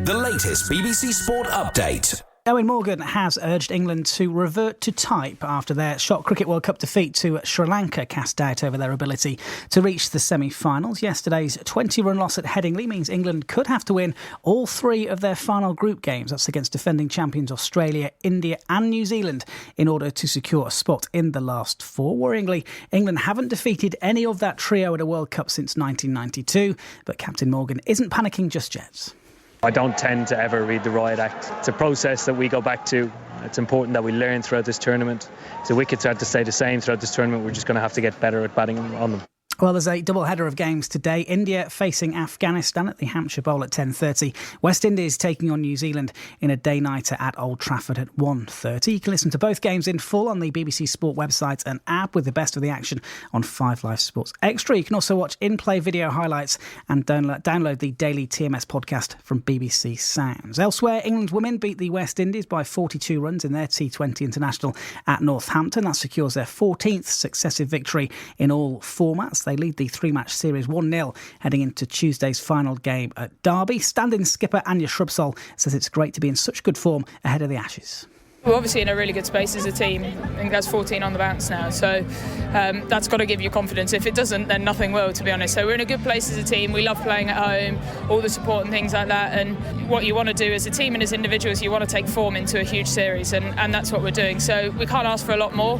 The latest BBC Sport update. Owen Morgan has urged England to revert to type after their Shot Cricket World Cup defeat to Sri Lanka cast doubt over their ability to reach the semi-finals. Yesterday's 20-run loss at Headingley means England could have to win all 3 of their final group games. That's against defending champions Australia, India and New Zealand in order to secure a spot in the last 4. Worryingly, England haven't defeated any of that trio at a World Cup since 1992, but Captain Morgan isn't panicking just yet. I don't tend to ever read the riot act. It's a process that we go back to. It's important that we learn throughout this tournament. So wickets have to stay the same throughout this tournament. We're just going to have to get better at batting on them. Well, there's a double header of games today. India facing Afghanistan at the Hampshire Bowl at 10:30. West Indies taking on New Zealand in a day-nighter at Old Trafford at 1:30. You can listen to both games in full on the BBC Sport website and app with the best of the action on 5 Live Sports Extra. You can also watch in-play video highlights and download the daily TMS podcast from BBC Sounds. Elsewhere, England's women beat the West Indies by 42 runs in their T20 International at Northampton. That secures their 14th successive victory in all formats. They lead the 3-match series 1-0 heading into Tuesday's final game at Derby. Stand-in skipper Anya Shrubsole says it's great to be in such good form ahead of the Ashes. We're obviously in a really good space as a team. I think there's 14 on the bounce now, so that's got to give you confidence. If it doesn't, then nothing will, to be honest. So we're in a good place as a team. We love playing at home, all the support and things like that. And what you want to do as a team and as individuals, you want to take form into a huge series, and that's what we're doing. So we can't ask for a lot more.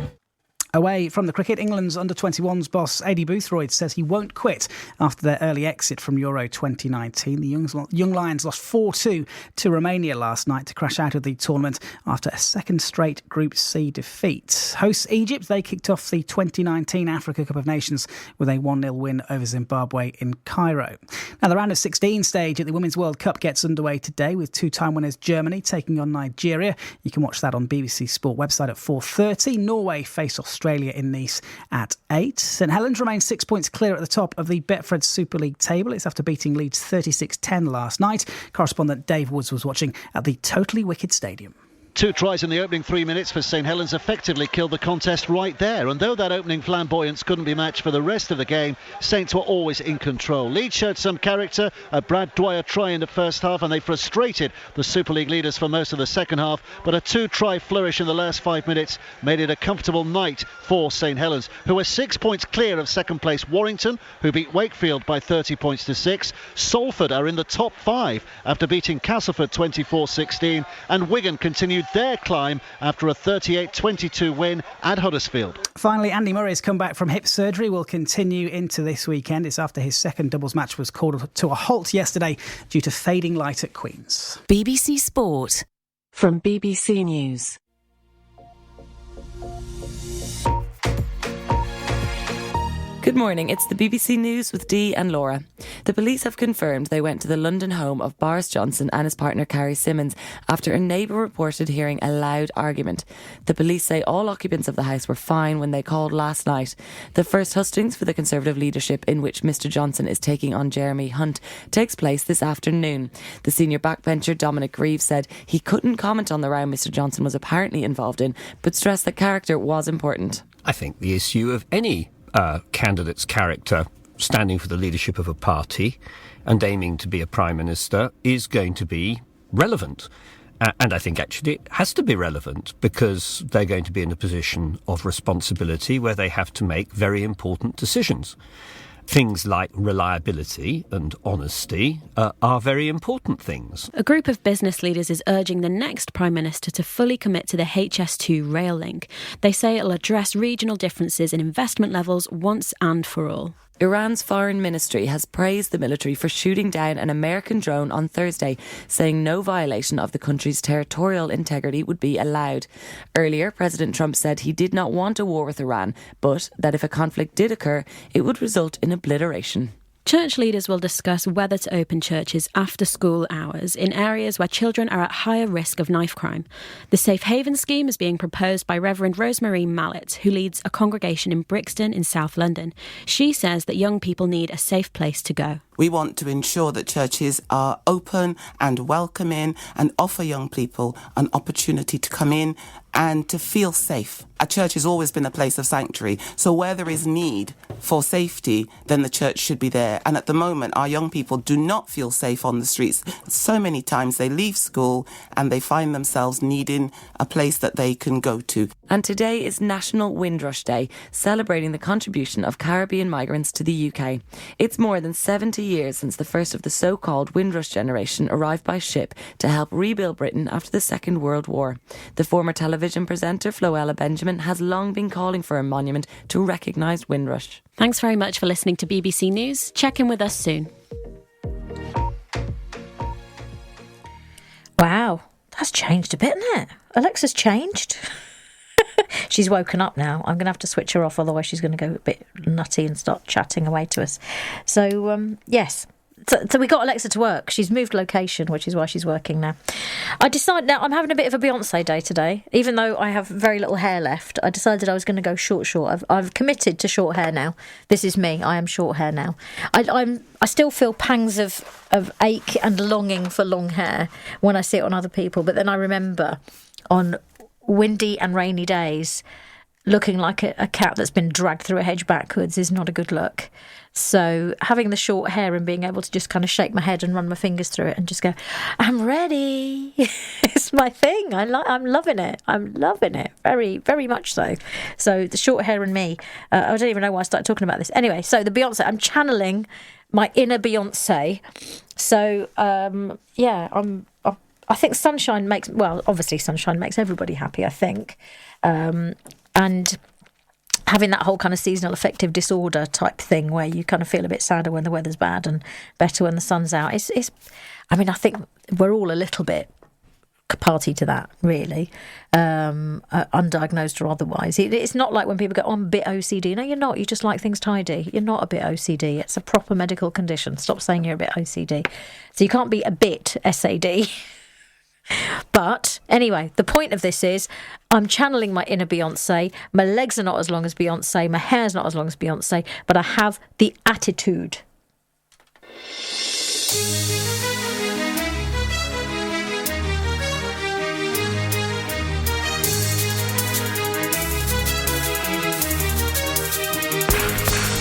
Away from the cricket, England's under-21s boss Adi Boothroyd says he won't quit after their early exit from Euro 2019. The Young Lions lost 4-2 to Romania last night to crash out of the tournament after a second straight Group C defeat. Hosts Egypt, they kicked off the 2019 Africa Cup of Nations with a 1-0 win over Zimbabwe in Cairo. Now, the round of 16 stage at the Women's World Cup gets underway today with 2-time winners Germany taking on Nigeria. You can watch that on BBC Sport website at 4:30. Norway face Australia in Nice at 8. St Helens remains 6 points clear at the top of the Betfred Super League table. It's after beating Leeds 36-10 last night. Correspondent Dave Woods was watching at the Totally Wicked Stadium. 2 tries in the opening 3 minutes for St Helens effectively killed the contest right there, and though that opening flamboyance couldn't be matched for the rest of the game, Saints were always in control. Leeds showed some character, a Brad Dwyer try in the first half, and they frustrated the Super League leaders for most of the second half, but a 2-try flourish in the last 5 minutes made it a comfortable night for St Helens, who are 6 points clear of second place Warrington, who beat Wakefield by 30 points to 6. Salford are in the top 5 after beating Castleford 24-16, and Wigan continued their climb after a 38-22 win at Huddersfield. Finally, Andy Murray's comeback from hip surgery will continue into this weekend. It's after his second doubles match was called to a halt yesterday due to fading light at Queen's. BBC Sport. From BBC News. Good morning, it's the BBC News with Dee and Laura. The police have confirmed they went to the London home of Boris Johnson and his partner Carrie Symonds after a neighbour reported hearing a loud argument. The police say all occupants of the house were fine when they called last night. The first hustings for the Conservative leadership, in which Mr Johnson is taking on Jeremy Hunt, takes place this afternoon. The senior backbencher Dominic Grieve said he couldn't comment on the row Mr Johnson was apparently involved in, but stressed that character was important. I think the issue of any candidate's character standing for the leadership of a party and aiming to be a prime minister is going to be relevant. And I think actually it has to be relevant because they're going to be in a position of responsibility where they have to make very important decisions. Things like reliability and honesty are very important things. A group of business leaders is urging the next Prime Minister to fully commit to the HS2 rail link. They say it'll address regional differences in investment levels once and for all. Iran's foreign ministry has praised the military for shooting down an American drone on Thursday, saying no violation of the country's territorial integrity would be allowed. Earlier, President Trump said he did not want a war with Iran, but that if a conflict did occur, it would result in obliteration. Church leaders will discuss whether to open churches after school hours in areas where children are at higher risk of knife crime. The Safe Haven scheme is being proposed by Reverend Rosemary Mallet, who leads a congregation in Brixton in South London. She says that young people need a safe place to go. We want to ensure that churches are open and welcoming and offer young people an opportunity to come in and to feel safe. A church has always been a place of sanctuary, so where there is need for safety, then the church should be there. And at the moment, our young people do not feel safe on the streets. So many times they leave school and they find themselves needing a place that they can go to. And today is National Windrush Day, celebrating the contribution of Caribbean migrants to the UK. It's more than 70 years since the first of the so-called Windrush generation arrived by ship to help rebuild Britain after the Second World War. The former television presenter Floella Benjamin has long been calling for a monument to recognise Windrush. Thanks very much for listening to BBC News. Check in with us soon. Wow, that's changed a bit, isn't it? Alexa's changed. She's woken up now. I'm going to have to switch her off, otherwise she's going to go a bit nutty and start chatting away to us. So, yes. So we got Alexa to work. She's moved location, which is why she's working now. I decided now I'm having a bit of a Beyonce day today. Even though I have very little hair left, I decided I was going to go short. I've committed to short hair now. This is me. I am short hair now. I still feel pangs of ache and longing for long hair when I see it on other people. But then I remember on windy and rainy days, looking like a cat that's been dragged through a hedge backwards is not a good look. So having the short hair and being able to just kind of shake my head and run my fingers through it and just go, I'm ready. It's my thing. I'm loving it. I'm loving it. Very, very much so. So the short hair and me, I don't even know why I started talking about this. Anyway, so the Beyonce, I'm channeling my inner Beyonce. So, I think sunshine makes, well, obviously sunshine makes everybody happy, I think. And having that whole kind of seasonal affective disorder type thing where you kind of feel a bit sadder when the weather's bad and better when the sun's out. I think we're all a little bit party to that, really, undiagnosed or otherwise. It's not like when people go, I'm a bit OCD. No, you're not. You just like things tidy. You're not a bit OCD. It's a proper medical condition. Stop saying you're a bit OCD. So you can't be a bit SAD. But anyway, the point of this is I'm channeling my inner Beyonce. My legs are not as long as Beyonce. My hair's not as long as Beyonce. But I have the attitude.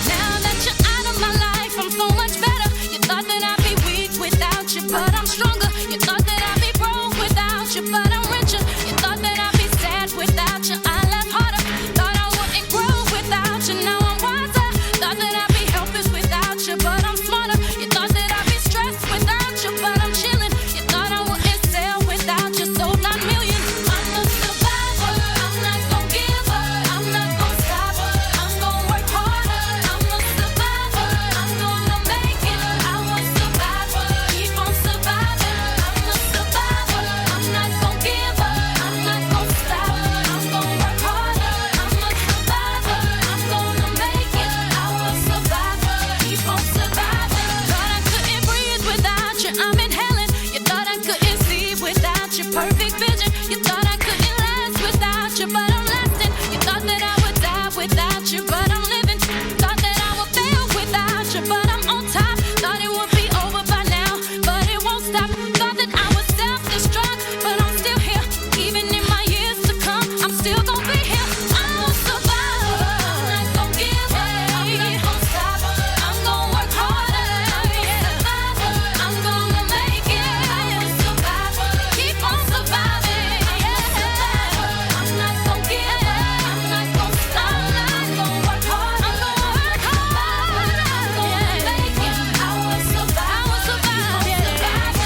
Now that you're out of my life, I'm so much better. You thought that I'd be weak without you, but I'm stronger. You thought that I'd be broke without you, but I'm richer. You thought that I'd be sad without you, I laugh harder. Thought I wouldn't grow without you, now I'm wiser. Thought that I'd be helpless without you, but I'm smarter. You thought that I'd be stressed without you, but I'm chilling. You thought I wouldn't sell without you, sold 9 million. I'm a survivor, I'm not gon' give up, I'm not gon' stop, I'm gon' work harder. I'm a survivor, I'm gonna make it. I was survivor, keep on surviving. I'm a survivor, I'm not gon' give up, I'm not gon' stop, I'm gon' work harder. I'm a survivor, I'm gonna make it. I was survivor, keep on surviving. Thought I couldn't breathe without you, I'm inhaling. You thought I couldn't see without your perfect vision. You thought I couldn't last without you, but I'm lasting. You thought that I would die without you, but I'm living. Thought that I would fail without you, but I'm on top. Thought it would be over by now, but it won't stop. Thought that I would self-destruct, but I'm still here. Even in my years to come, I'm still gonna be here. I'm a survivor, I'm not gonna give up, I'm not gonna stop, I'm gonna work harder. I'm a survivor, I'm gonna make it. I'm a survivor, keep on surviving. I'm a survivor, I'm not gonna give up, I'm not gonna stop, I'm gonna work hard. I'm gonna work hard. I'm gonna make it. I will survive. Keep on surviving.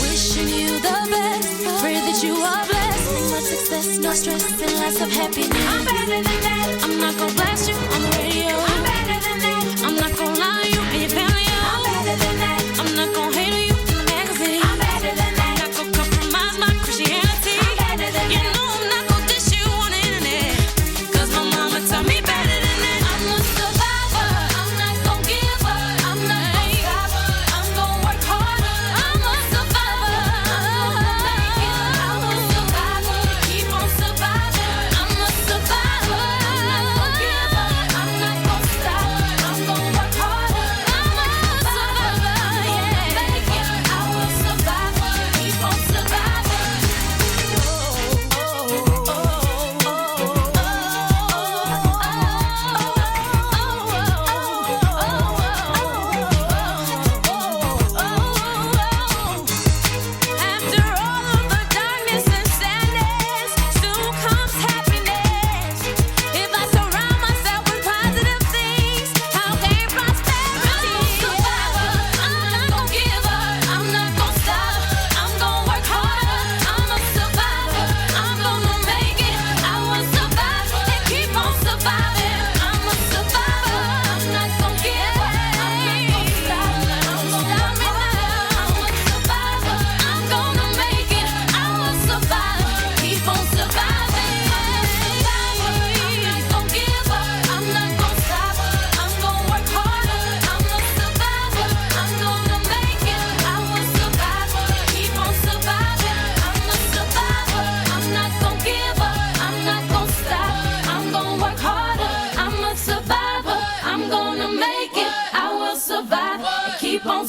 Wishing you the best. Pray that you are blessed. Much success, no stress, and lots of happiness. I'm better than that. I'm not gonna blast you on the radio. I'm better than that. I'm not gonna lie to you in your family. I'm better than that. I'm not gonna hate on you in the magazine. I'm better than that. I'm not gonna compromise my Christianity. I'm better than that. You know I'm not gonna dish you on the internet. 'Cause my mama taught me better than that. I'm a survivor. I'm not gonna give up.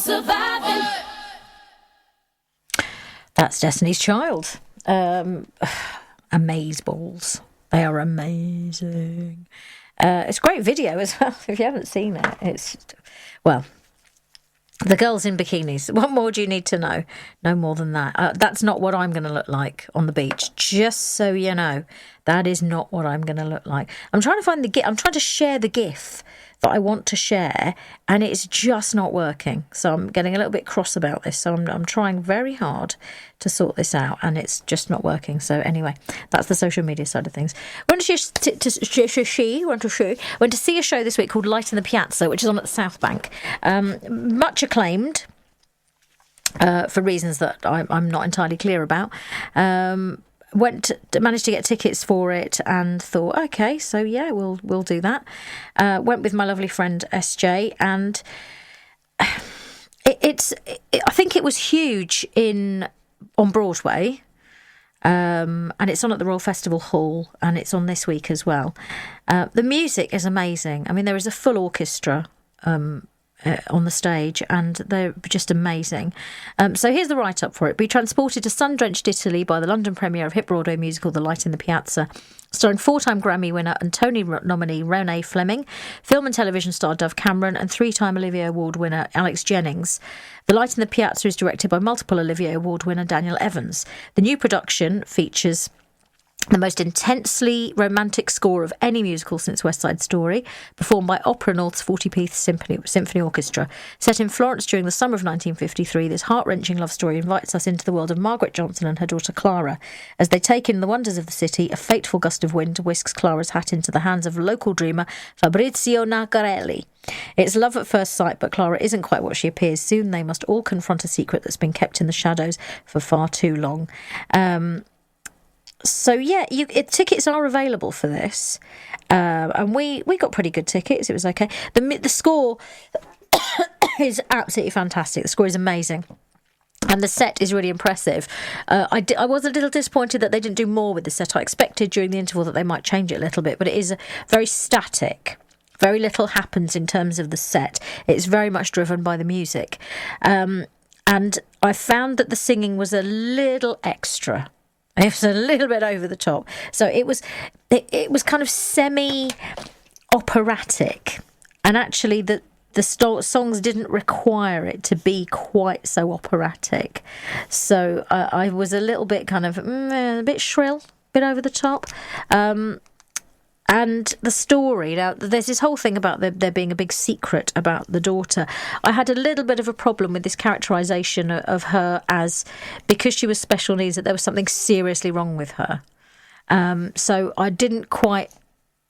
surviving. That's Destiny's Child. Amazeballs. They are amazing. It's a great video as well, if you haven't seen it. It's, well, the girls in bikinis. What more do you need to know? No more than that. That's not what I'm going to look like on the beach. Just so you know, that is not what I'm going to look like. I'm trying to find the GIF. I'm trying to share the GIF that I want to share, and it's just not working. So I'm getting a little bit cross about this. So I'm trying very hard to sort this out, and it's just not working. So anyway, that's the social media side of things. Went to see a show this week called Light in the Piazza, which is on at the South Bank. Much acclaimed. For reasons that I'm not entirely clear about. Managed to get tickets for it and thought, okay, so yeah, we'll do that. Went with my lovely friend SJ, and I think it was huge on Broadway, and it's on at the Royal Festival Hall, and it's on this week as well. The music is amazing. I mean, there is a full orchestra on the stage, and they're just amazing. So here's the write-up for it. Be transported to sun-drenched Italy by the London premiere of hit Broadway musical The Light in the Piazza, starring 4-time Grammy winner and Tony nominee Renee Fleming, film and television star Dove Cameron, and 3-time Olivier Award winner Alex Jennings. The Light in the Piazza is directed by multiple Olivier Award winner Daniel Evans. The new production features the most intensely romantic score of any musical since West Side Story, performed by Opera North's 40-piece symphony orchestra. Set in Florence during the summer of 1953, this heart-wrenching love story invites us into the world of Margaret Johnson and her daughter Clara. As they take in the wonders of the city, a fateful gust of wind whisks Clara's hat into the hands of local dreamer Fabrizio Nacarelli. It's love at first sight, but Clara isn't quite what she appears. Soon they must all confront a secret that's been kept in the shadows for far too long. So yeah, tickets are available for this, and we got pretty good tickets. It was okay. The score is absolutely fantastic. The score is amazing, and the set is really impressive. I was a little disappointed that they didn't do more with the set. I expected during the interval that they might change it a little bit, but it is very static. Very little happens in terms of the set. It's very much driven by the music, and I found that the singing was a little extra. It was a little bit over the top. So it was kind of semi-operatic. And actually the songs didn't require it to be quite so operatic. So I was a little bit kind of a bit shrill, a bit over the top. And the story, now there's this whole thing about there being a big secret about the daughter. I had a little bit of a problem with this characterisation of her as, because she was special needs, that there was something seriously wrong with her. So I didn't quite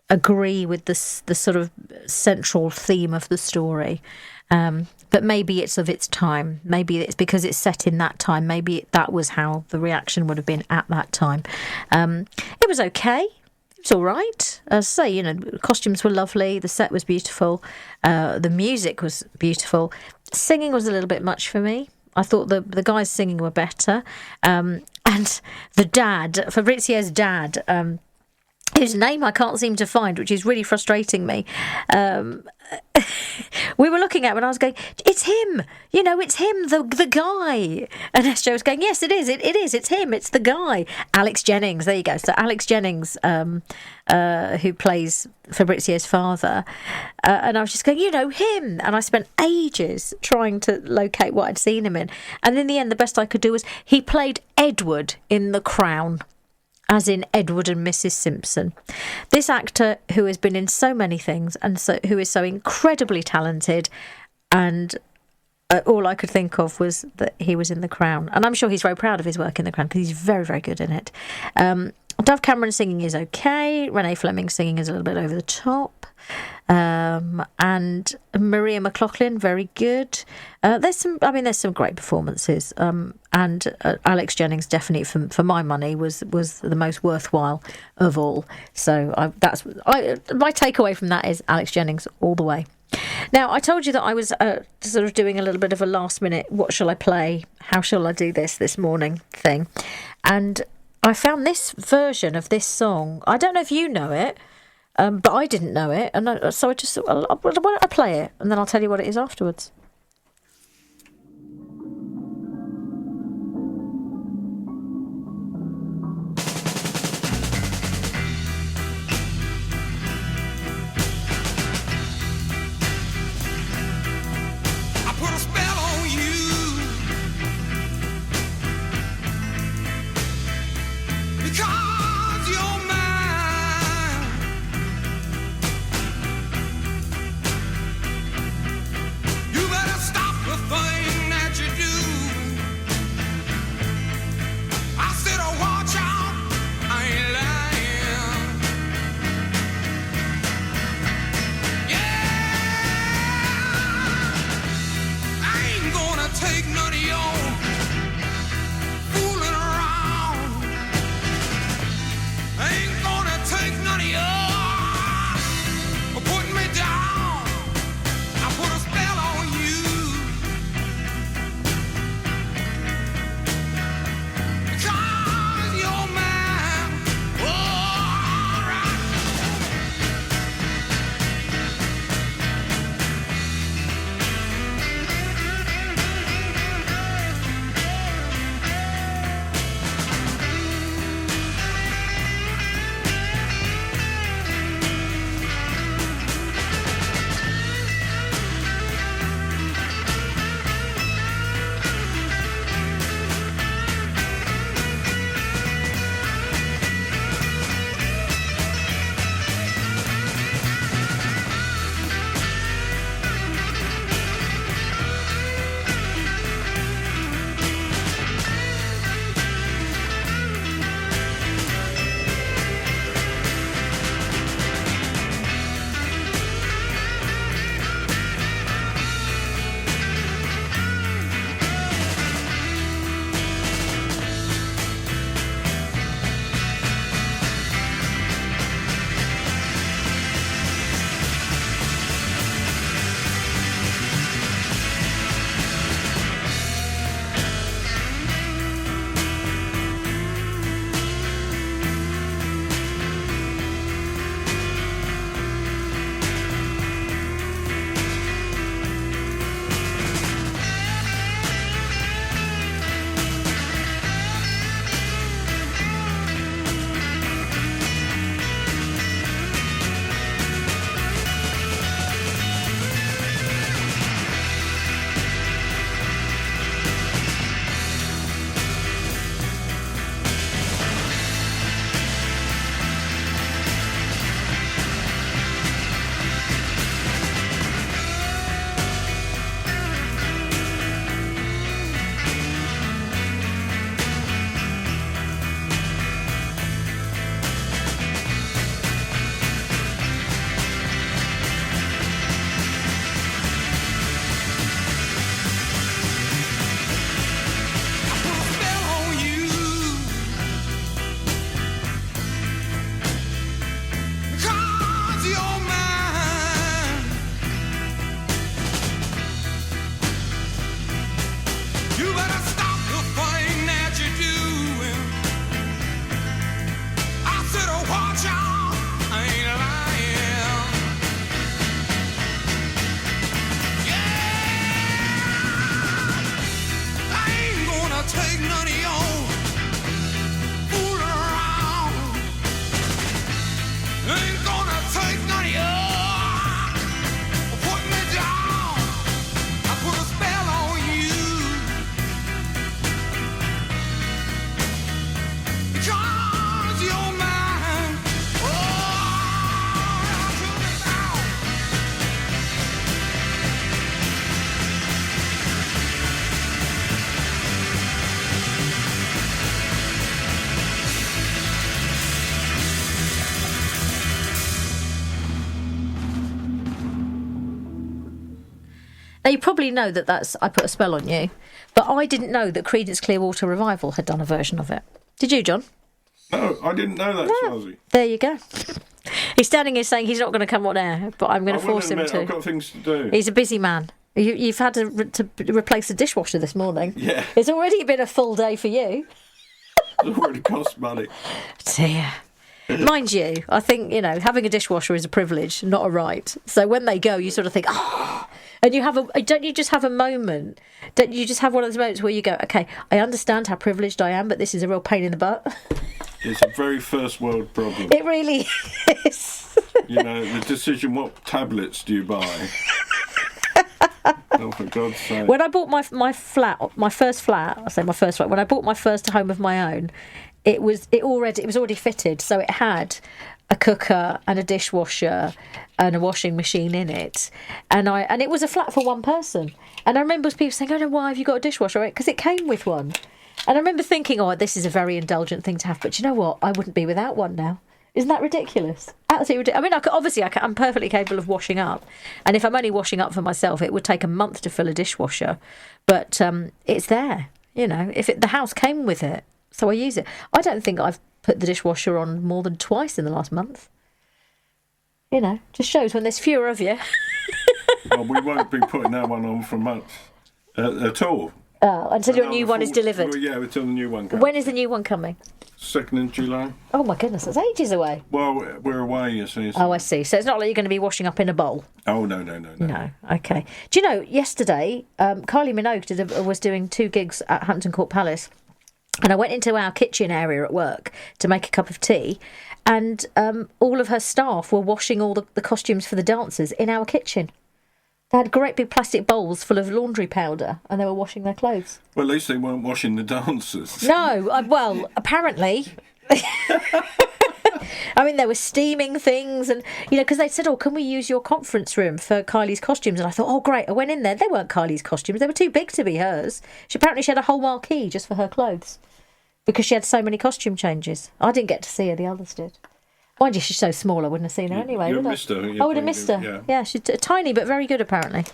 agree with the sort of central theme of the story. But maybe it's of its time. Maybe it's because it's set in that time. Maybe that was how the reaction would have been at that time. It was okay. It's all right. As I say, the costumes were lovely. The set was beautiful. The music was beautiful. Singing was a little bit much for me. I thought the guys singing were better. And the dad, Fabrizio's dad, whose name I can't seem to find, which is really frustrating me. We were looking at him and I was going, it's him, it's him, the guy. And SJ was going, yes, it is, it's him, it's the guy. Alex Jennings, there you go. So Alex Jennings, who plays Fabrizio's father. And I was just going, him. And I spent ages trying to locate what I'd seen him in. And in the end, the best I could do was he played Edward in The Crown. As in Edward and Mrs. Simpson. This actor who has been in so many things and who is so incredibly talented, and all I could think of was that he was in The Crown. And I'm sure he's very proud of his work in The Crown because he's very, very good in it. Dove Cameron singing is okay. Renee Fleming singing is a little bit over the top. And Maria McLaughlin, very good. There's some great performances. And Alex Jennings definitely, for my money, was the most worthwhile of all. So my takeaway from that is Alex Jennings all the way. Now, I told you that I was sort of doing a little bit of a last minute, what shall I play? How shall I do this morning thing? And I found this version of this song. I don't know if you know it. But I didn't know it, and so I just thought, why don't I play it, and then I'll tell you what it is afterwards. take none of your fooling around. I ain't gonna take none of your putting me down. I put a spell on you. Because you're mine. All right. Now, you probably know that that's I Put a Spell on You, but I didn't know that Creedence Clearwater Revival had done a version of it. Did you, John? No, I didn't know that, Swazi. There you go. He's standing here saying he's not going to come on air, but I'm going to force him to. I've got things to do. He's a busy man. You've had to replace the dishwasher this morning. Yeah. It's already been a full day for you. It already costs money. Dear. Mind you, I think, having a dishwasher is a privilege, not a right. So when they go, you sort of think, oh, and don't you just have a moment? Don't you just have one of those moments where you go, okay, I understand how privileged I am, but this is a real pain in the butt. It's a very first world problem. It really is. The decision, what tablets do you buy? Oh, for God's sake. When I bought my first flat, when I bought my first home of my own, it was already fitted, so it had a cooker and a dishwasher and a washing machine in it, and it was a flat for one person. And I remember people saying, "Oh no, why have you got a dishwasher?" Because it came with one. And I remember thinking, "Oh, this is a very indulgent thing to have." But you know what? I wouldn't be without one now. Isn't that ridiculous? Absolutely ridiculous. I mean, I'm perfectly capable of washing up. And if I'm only washing up for myself, it would take a month to fill a dishwasher. But it's there, you know. The house came with it, so I use it. I don't think I've put the dishwasher on more than twice in the last month. You know, just shows when there's fewer of you. Well, we won't be putting that one on for months at all. Oh, until your new one is delivered. Well, yeah, until the new one comes. When is the new one coming? 2nd of July. Oh my goodness, that's ages away. Well, we're away, you see. So. Oh, I see. So it's not like you're going to be washing up in a bowl. Oh, no. No, okay. Do you know, yesterday, Kylie Minogue was doing 2 gigs at Hampton Court Palace, and I went into our kitchen area at work to make a cup of tea, and all of her staff were washing all the costumes for the dancers in our kitchen. They had great big plastic bowls full of laundry powder, and they were washing their clothes. Well, at least they weren't washing the dancers. No, well, apparently. I mean, they were steaming things, and, you know, because they said, oh, can we use your conference room for Kylie's costumes? And I thought, oh, great. I went in there. They weren't Kylie's costumes. They were too big to be hers. She had a whole marquee just for her clothes because she had so many costume changes. I didn't get to see her. The others did. Mind you, she's so small, I wouldn't have seen her anyway, would I? I would have missed her. Yeah, she's tiny but very good, apparently.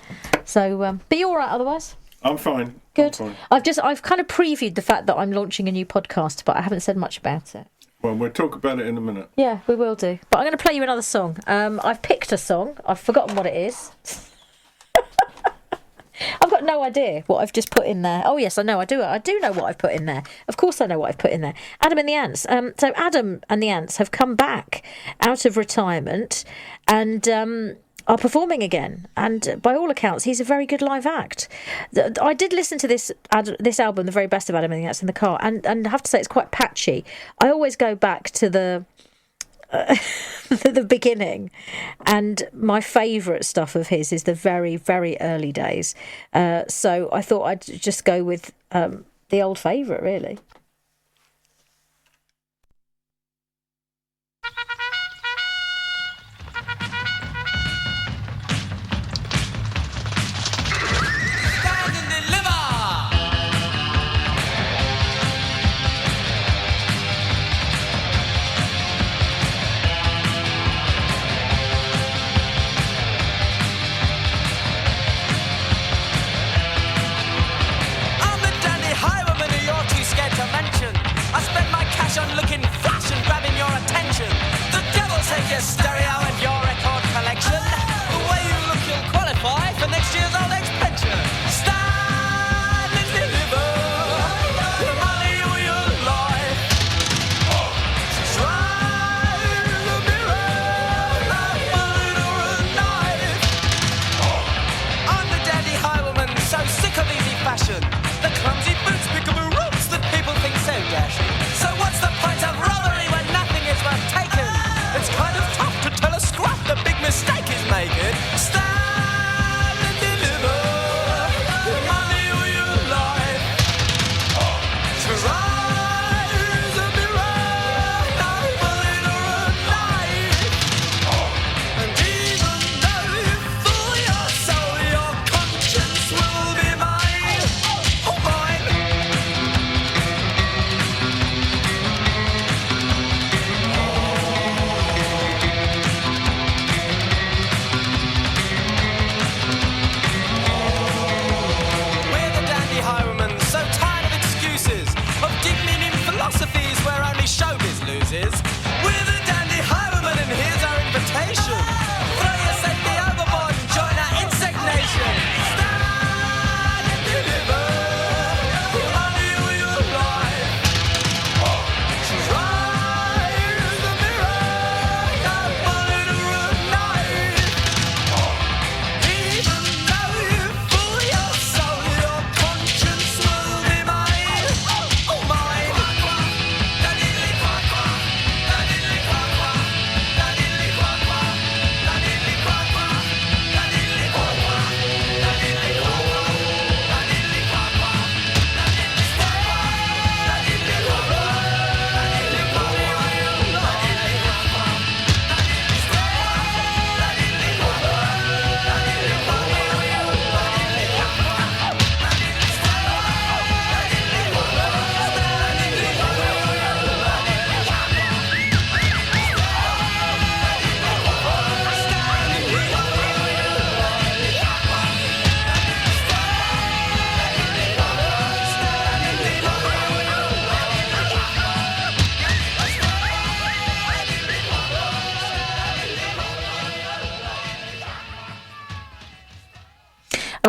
So, but you're all right otherwise? I'm fine. Good. I'm fine. I've kind of previewed the fact that I'm launching a new podcast, but I haven't said much about it. Well, we'll talk about it in a minute. Yeah, we will do. But I'm going to play you another song. I've picked a song. I've forgotten what it is. I've got no idea what I've just put in there. Oh, yes, I know. I do know what I've put in there. Of course I know what I've put in there. Adam and the Ants. So Adam and the Ants have come back out of retirement and are performing again. And by all accounts, he's a very good live act. I did listen to this album, The Very Best of Adam and the Ants, in the car, and I have to say it's quite patchy. I always go back to the beginning, and my favourite stuff of his is the very, very early days. So I thought I'd just go with the old favourite, really. I'm the dandy highwayman, you're too scared to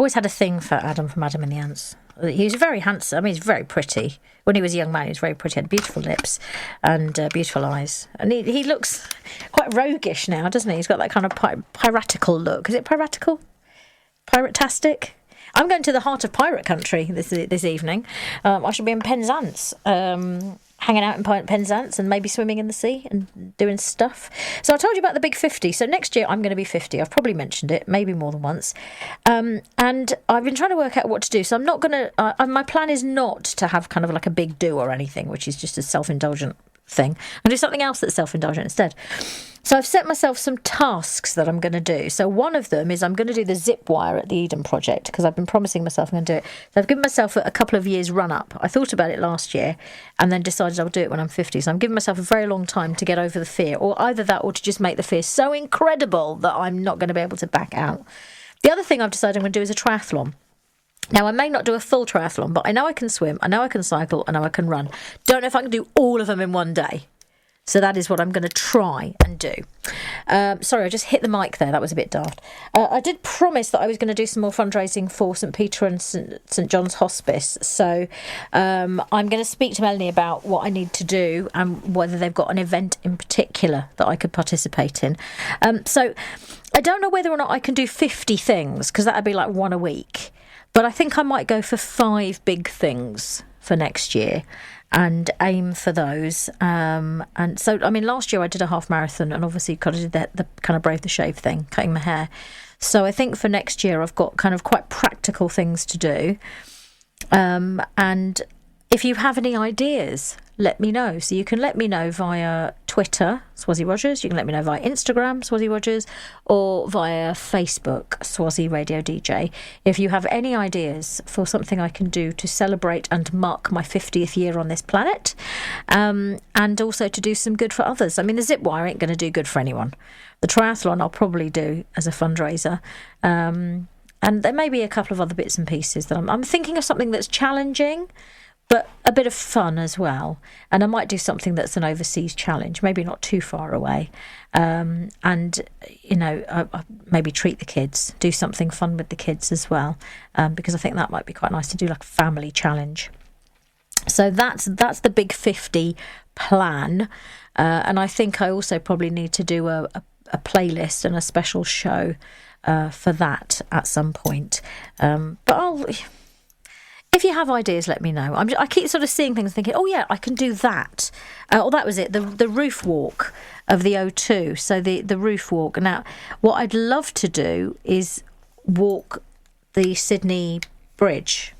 always had a thing for Adam from Adam and the Ants. He was very handsome. I mean, he's very pretty. When he was a young man, he was very pretty. He had beautiful lips and beautiful eyes. And he looks quite roguish now, doesn't he? He's got that kind of piratical look. Is it piratical? Pirate-tastic? I'm going to the heart of pirate country this evening. I shall be in Penzance, hanging out in Penzance and maybe swimming in the sea and doing stuff. So I told you about the big 50. So next year I'm going to be 50. I've probably mentioned it, maybe more than once. And I've been trying to work out what to do. So I'm not going to... my plan is not to have kind of like a big do or anything, which is just a self-indulgent thing. I'll do something else that's self-indulgent instead. So I've set myself some tasks that I'm going to do. So one of them is I'm going to do the zip wire at the Eden Project because I've been promising myself I'm going to do it. So I've given myself a couple of years run up. I thought about it last year and then decided I'll do it when I'm 50. So I'm giving myself a very long time to get over the fear, or either that or to just make the fear so incredible that I'm not going to be able to back out. The other thing I've decided I'm going to do is a triathlon. Now, I may not do a full triathlon, but I know I can swim, I know I can cycle, I know I can run. Don't know if I can do all of them in one day. So that is what I'm going to try and do. Sorry, I just hit the mic there. That was a bit daft. I did promise that I was going to do some more fundraising for St Peter and St John's Hospice. So I'm going to speak to Melanie about what I need to do and whether they've got an event in particular that I could participate in. So I don't know whether or not I can do 50 things, because that would be like one a week. But I think I might go for 5 big things for next year and aim for those. And so, I mean, last year I did a half marathon and obviously kind of did the kind of brave the shave thing, cutting my hair. So I think for next year I've got kind of quite practical things to do. And if you have any ideas, let me know. So you can let me know via Twitter, Swazi Rogers. You can let me know via Instagram, Swazi Rogers, or via Facebook, Swazi Radio DJ. If you have any ideas for something I can do to celebrate and mark my 50th year on this planet, and also to do some good for others. I mean, the zip wire ain't going to do good for anyone. The triathlon I'll probably do as a fundraiser. And there may be a couple of other bits and pieces that I'm thinking of something that's challenging, but a bit of fun as well. And I might do something that's an overseas challenge, maybe not too far away. And, you know, maybe treat the kids, do something fun with the kids as well, because I think that might be quite nice to do, like a family challenge. So that's the big 50 plan. And I think I also probably need to do a playlist and a special show for that at some point. But if you have ideas, let me know. I keep sort of seeing things thinking, oh yeah, I can do that. That was it, the roof walk of the O2. So the roof walk. Now, what I'd love to do is walk the Sydney Bridge.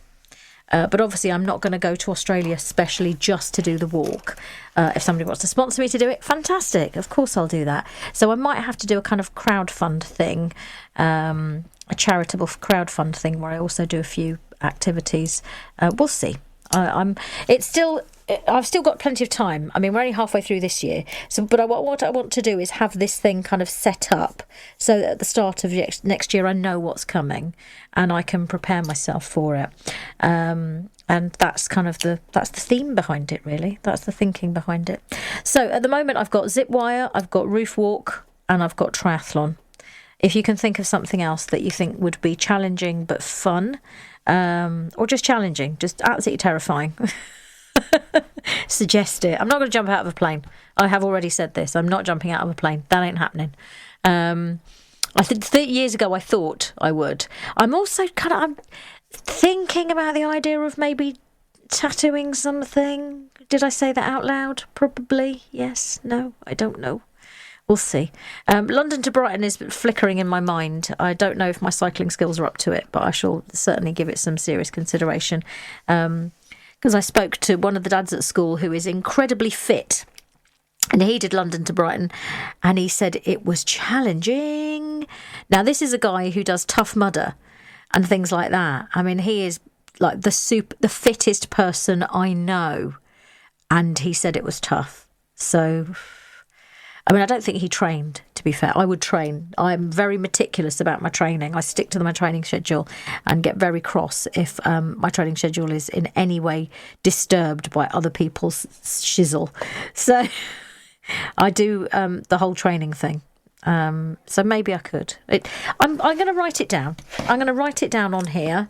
But obviously I'm not going to go to Australia specially just to do the walk. If somebody wants to sponsor me to do it, fantastic. Of course I'll do that. So I might have to do a kind of crowdfund thing, a charitable crowdfund thing where I also do a few activities. We'll see. I've still got plenty of time. I mean, we're only halfway through this year. So, but what I want to do is have this thing kind of set up so that at the start of next year I know what's coming and I can prepare myself for it. And that's kind of that's the theme behind it, really. That's the thinking behind it. So at the moment I've got zip wire, I've got roof walk, and I've got triathlon. If you can think of something else that you think would be challenging but fun, or just challenging, just absolutely terrifying, suggest it. I'm not going to jump out of a plane. I have already said this. I'm not jumping out of a plane. That ain't happening. I think 30 years ago I thought I would. I'm also I'm thinking about the idea of maybe tattooing something. Did I say that out loud? Probably. Yes. No. I don't know. We'll see. London to Brighton is flickering in my mind. I don't know if my cycling skills are up to it, but I shall certainly give it some serious consideration. Because I spoke to one of the dads at school who is incredibly fit, and he did London to Brighton, and he said it was challenging. Now, this is a guy who does Tough Mudder and things like that. I mean, he is like the fittest person I know, and he said it was tough. So, I mean, I don't think he trained, to be fair. I would train. I'm very meticulous about my training. I stick to my training schedule and get very cross if my training schedule is in any way disturbed by other people's shizzle. So I do the whole training thing. So maybe I could. I'm going to write it down. I'm going to write it down on here,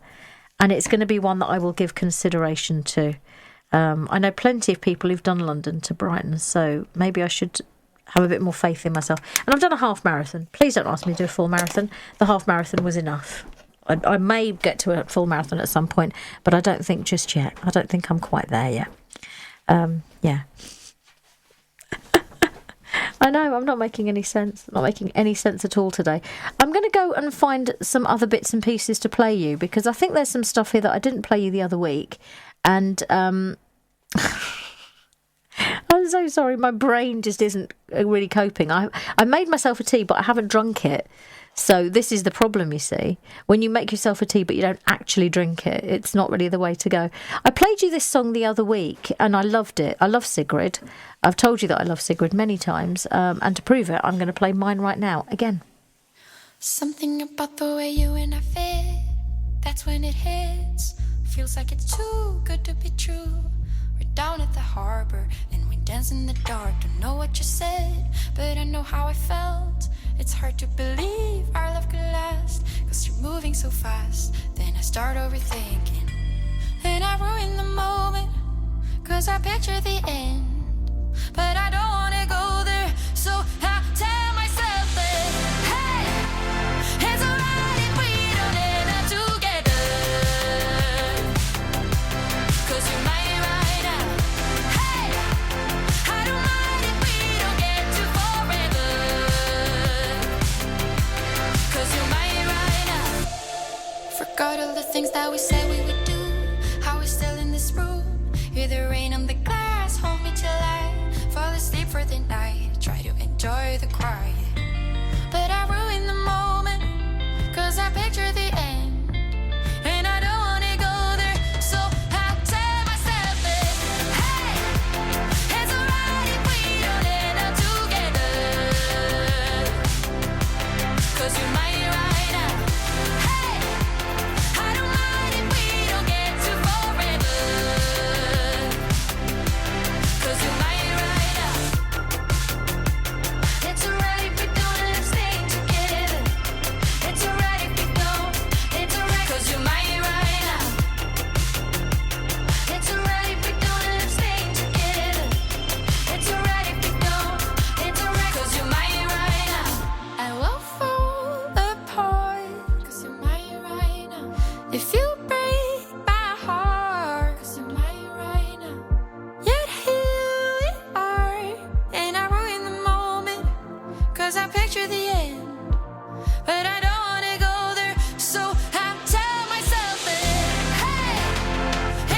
and it's going to be one that I will give consideration to. I know plenty of people who've done London to Brighton, so maybe I should have a bit more faith in myself. And I've done a half marathon. Please don't ask me to do a full marathon. The half marathon was enough. I may get to a full marathon at some point, but I don't think just yet. I don't think I'm quite there yet. Yeah. I know, I'm not making any sense. Not making any sense at all today. I'm going to go and find some other bits and pieces to play you, because I think there's some stuff here that I didn't play you the other week. And I'm so sorry, my brain just isn't really coping. I made myself a tea, but I haven't drunk it. So this is the problem, you see. When you make yourself a tea but you don't actually drink it, it's not really the way to go. I played you this song the other week and I loved it. I love Sigrid. I've told you that I love Sigrid many times. And to prove it, I'm going to play mine right now again. Something about the way you and I fit, that's when it hits. Feels like it's too good to be true. We're down at the harbour and we dance in the dark. Don't know what you said, but I know how I felt. It's hard to believe our love could last, 'cause you're moving so fast. Then I start overthinking, and I ruin the moment, 'cause I picture the end, but I don't wanna go there. So I tell myself that, hey, it's alright if we don't end up together, 'cause you're mine right now. Hey, I don't mind if we don't get to forever, 'cause you're mine right now. Forgot all the things that we said we would do, how we're still in this room. Hear the rain on the glass, hold me till I fall asleep for the night. Try to enjoy the quiet, but I ruin the moment, 'cause I picture the end, and I don't wanna go there. So I tell myself that, hey, it's alright if we don't end up together, 'cause you're mine right now. Hey, I don't mind if we don't get to forever, 'cause you're mine right now. It's alright if we don't end up staying together. It's alright if we don't. It's alright, 'cause you're mine right now. It's alright if we don't end up staying together. It's alright if we don't. It's alright, 'cause you're mine right now. I won't fall apart, 'cause you're mine right now. If you break my heart, 'cause you're mine right now. Yet here we are, and I ruin the moment, 'cause I picture the end, but I don't wanna go there. So I tell myself that, hey,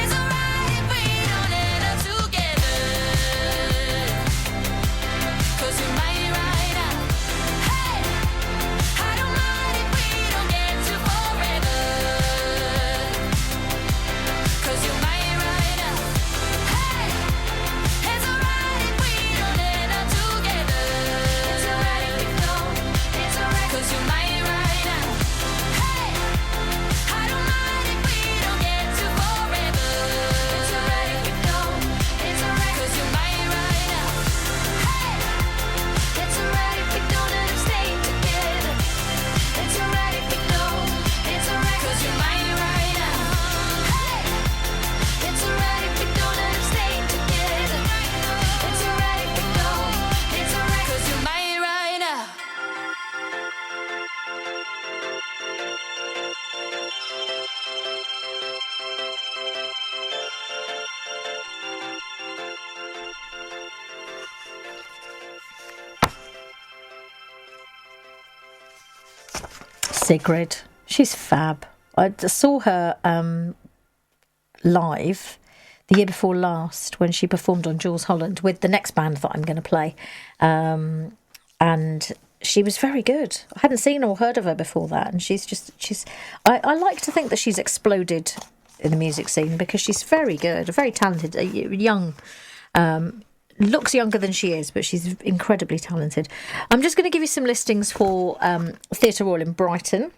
it's alright if we don't end up together, 'cause you're mine right now. Hey, I don't mind if we don't get to forever, 'cause you're mine right now. Hey, it's alright if we don't end up together. It's alright if we don't. It's alright, 'cause you're mine right now. Hey, I don't mind if we don't get to forever. It's alright if we don't. It's alright, 'cause you're mine right now. Hey, it's alright if we don't end up staying together. It's alright if we don't. It's alright, 'cause you're mine right now. Hey, it's alright if we don't end up staying together. It's alright if we don't. It's alright, 'cause you're mine right now. Sigrid. She's fab. I saw her live the year before last when she performed on Jules Holland with the next band that I'm going to play. And she was very good. I hadn't seen or heard of her before that. And I like to think that she's exploded in the music scene because she's very good, very talented, young, looks younger than she is, but she's incredibly talented. I'm just going to give you some listings for Theatre Royal in Brighton.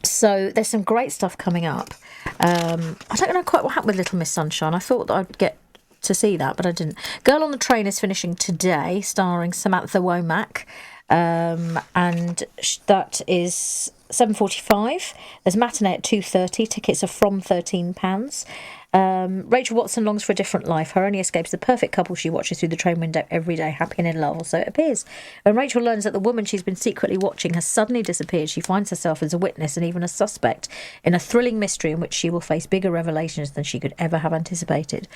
So there's some great stuff coming up. I don't know quite what happened with Little Miss Sunshine. I thought that I'd get to see that, but I didn't. Girl on the Train is finishing today, starring Samantha Womack. and that is 7:45. There's a matinee at 2:30. Tickets are from £13. Rachel Watson longs for a different life. Her only escape is the perfect couple she watches through the train window every day, happy and in love, or so it appears. When Rachel learns that the woman she's been secretly watching has suddenly disappeared, she finds herself as a witness and even a suspect in a thrilling mystery in which she will face bigger revelations than she could ever have anticipated.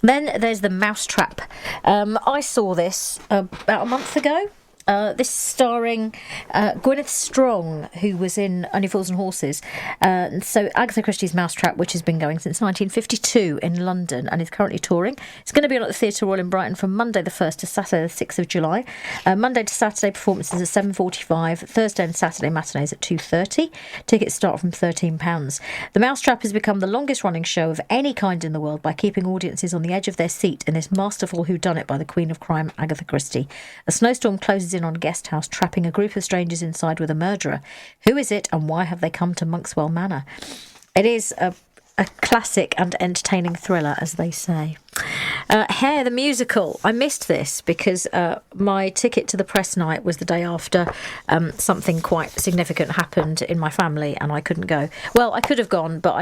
Then there's The Mousetrap. I saw this about a month ago. This starring Gwyneth Strong, who was in Only Fools and Horses. So Agatha Christie's Mousetrap, which has been going since 1952 in London and is currently touring. It's going to be on at the Theatre Royal in Brighton from Monday the 1st to Saturday the 6th of July. Monday to Saturday performances at 7:45, Thursday and Saturday matinees at 2:30. Tickets start from £13. The Mousetrap has become the longest running show of any kind in the world by keeping audiences on the edge of their seat in this masterful whodunit by the Queen of Crime, Agatha Christie. A snowstorm closes in on a guest house, trapping a group of strangers inside with a murderer. Who is it, and why have they come to Monkswell Manor? It is a classic and entertaining thriller, as they say. Hair, the musical. I missed this because my ticket to the press night was the day after something quite significant happened in my family and I couldn't go. Well, I could have gone, but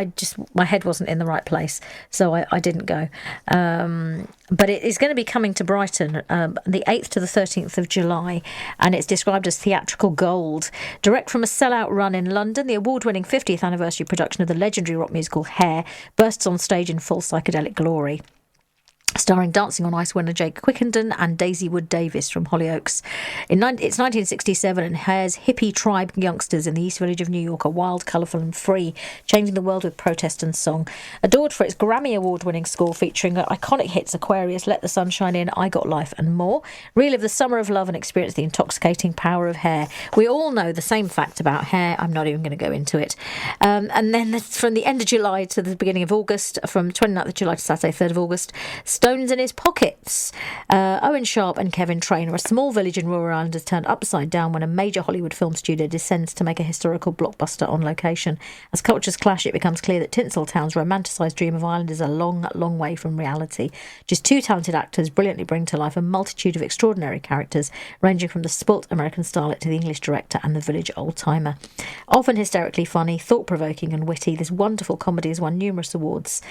my head wasn't in the right place, so I didn't go. But it is going to be coming to Brighton the 8th to the 13th of July, and it's described as theatrical gold. Direct from a sellout run in London, the award-winning 50th anniversary production of the legendary rock musical Hair bursts on stage in full psychedelic glory. Starring Dancing on Ice winner Jake Quickenden and Daisy Wood Davis from Hollyoaks. It's 1967, and Hair's hippie tribe youngsters in the East Village of New York are wild, colourful and free, changing the world with protest and song. Adored for its Grammy Award-winning score featuring iconic hits Aquarius, Let the Sun Shine In, I Got Life and more. Relive the summer of love and experience the intoxicating power of Hair. We all know the same fact about Hair. I'm not even going to go into it. And then from the end of July to the beginning of August, from 29th of July to Saturday 3rd of August, Stones in His Pockets. Owen Sharp and Kevin Trainor. A small village in rural Ireland is turned upside down when a major Hollywood film studio descends to make a historical blockbuster on location. As cultures clash, it becomes clear that Tinseltown's romanticised dream of Ireland is a long, long way from reality. Just two talented actors brilliantly bring to life a multitude of extraordinary characters, ranging from the spoilt American starlet to the English director and the village old-timer. Often hysterically funny, thought-provoking and witty, this wonderful comedy has won numerous awards.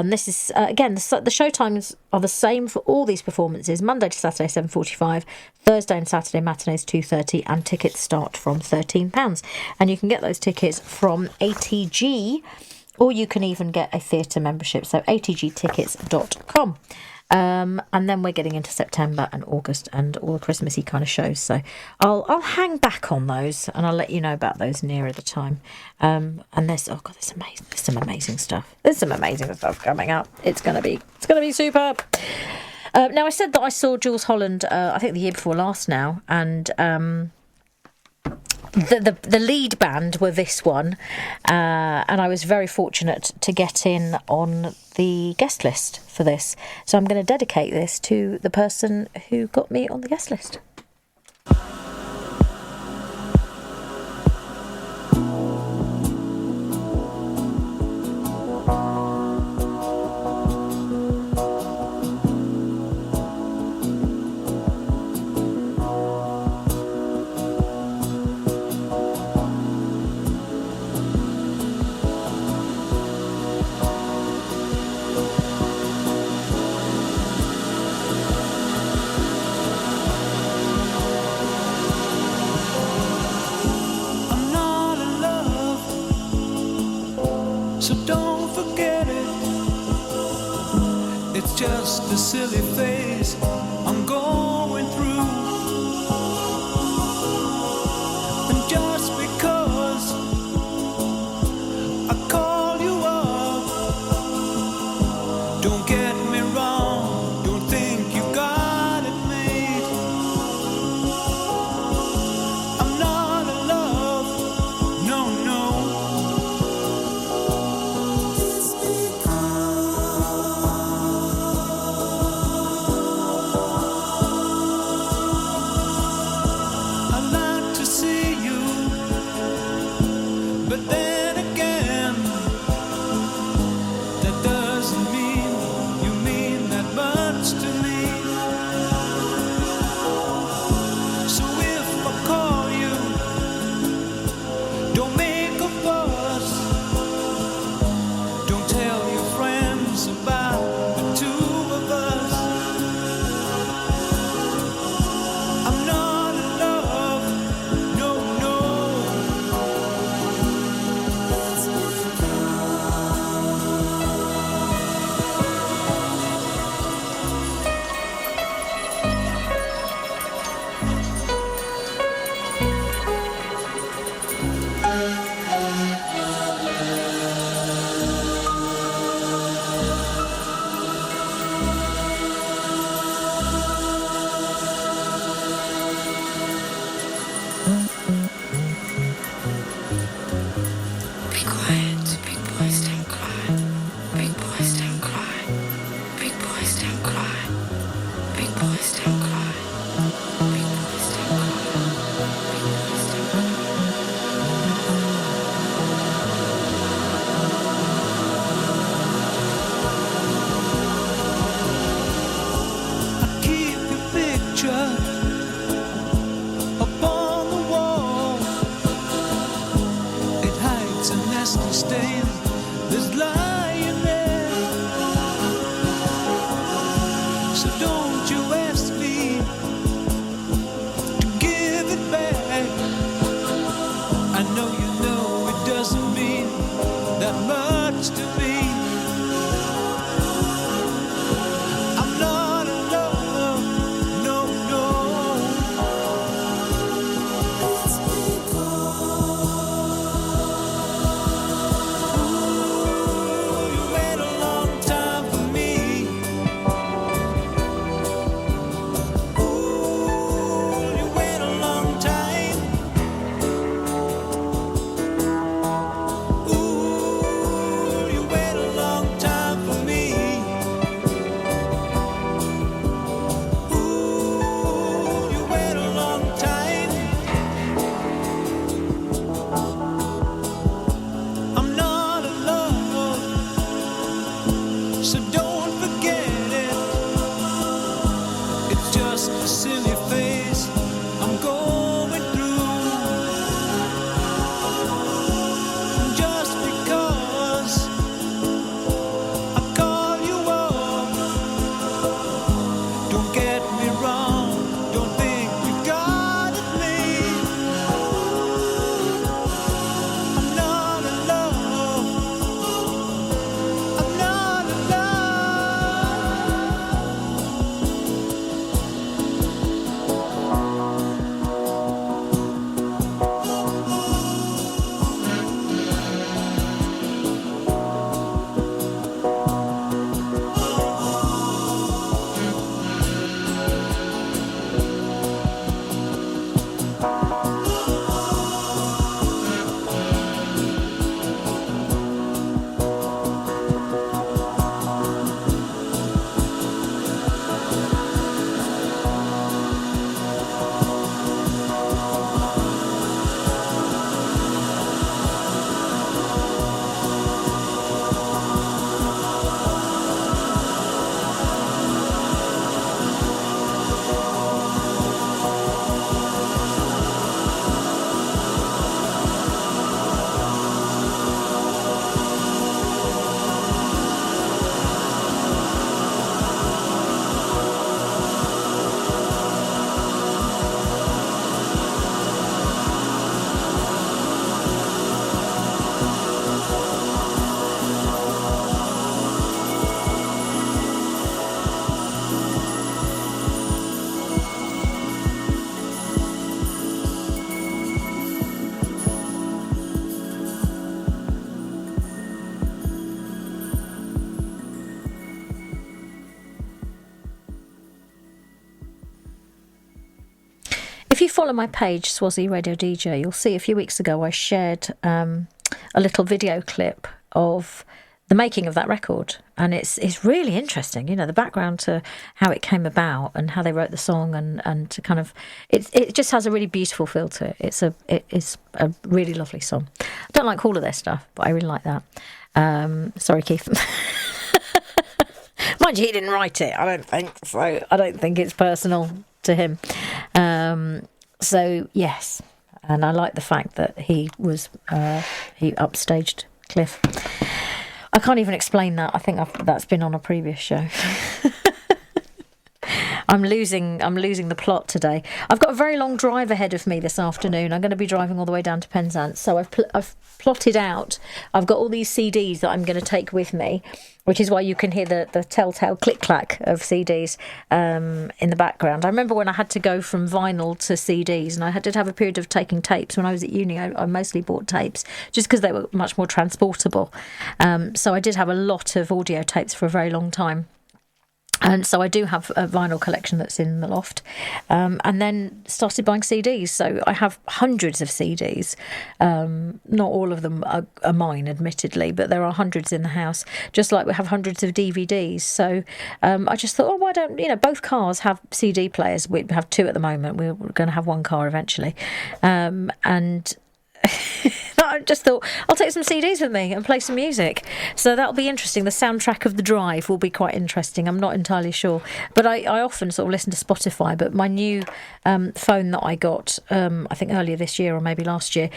This is, again, the show times are the same for all these performances. Monday to Saturday, 7:45. Thursday and Saturday matinees, 2:30. And tickets start from £13. And you can get those tickets from ATG, or you can even get a theatre membership. So atgtickets.com. And then we're getting into September and August and all the Christmassy kind of shows. So I'll hang back on those and I'll let you know about those nearer the time. And there's amazing. There's some amazing stuff. There's some amazing stuff coming up. It's gonna be superb. Now I said that I saw Jules Holland. I think the year before last now, and the lead band were this one, and I was very fortunate to get in on the guest list for this. So I'm going to dedicate this to the person who got me on the guest list. So don't forget it. It's just a silly phase I'm going through. And just because I call you up, don't get me wrong, don't think you got it made. I'm not in love, no, no. Be quiet, big boys don't cry. Big boys don't cry. Big boys don't cry. Big boys don't cry. Big boys don't cry. Keep your picture upon the wall. It hides a nasty stain that's lying there. So don't you ask me to give it back. I know you know it doesn't mean that much to me. I'm not in love, no, no. It's because you wait a long time for me. Ooh, you wait a long time. Ooh, you wait a long time for me. Ooh, you wait a long time. I'm not in love, so don't forget it. It's just a silly phase I'm going through. Just because I call you up, don't get me wrong, don't think you got at me. I'm not in love. I'm not in If you follow my page, Swazi Radio DJ, you'll see a few weeks ago I shared a little video clip of the making of that record, and it's really interesting. You know, the background to how it came about and how they wrote the song, and to kind of it just has a really beautiful feel to it. It is a really lovely song. I don't like all of their stuff, but I really like that. Sorry, Keith. Mind you, he didn't write it, I don't think, so I don't think it's personal to him. So yes, and I like the fact that he upstaged Cliff. I can't even explain that. I think that's been on a previous show. I'm losing the plot today. I've got a very long drive ahead of me this afternoon. I'm going to be driving all the way down to Penzance. So I've plotted out. I've got all these CDs that I'm going to take with me, which is why you can hear the telltale click-clack of CDs in the background. I remember when I had to go from vinyl to CDs, and I had to have a period of taking tapes. When I was at uni, I mostly bought tapes just because they were much more transportable. So I did have a lot of audio tapes for a very long time. And so I do have a vinyl collection that's in the loft, and then started buying CDs. So I have hundreds of CDs. Not all of them are mine, admittedly, but there are hundreds in the house, just like we have hundreds of DVDs. So I just thought, oh, why don't, both cars have CD players. We have two at the moment. We're going to have one car eventually. And I just thought, I'll take some CDs with me and play some music. So that'll be interesting. The soundtrack of the drive will be quite interesting. I'm not entirely sure. But I often sort of listen to Spotify. But my new phone that I got, I think earlier this year or maybe last year,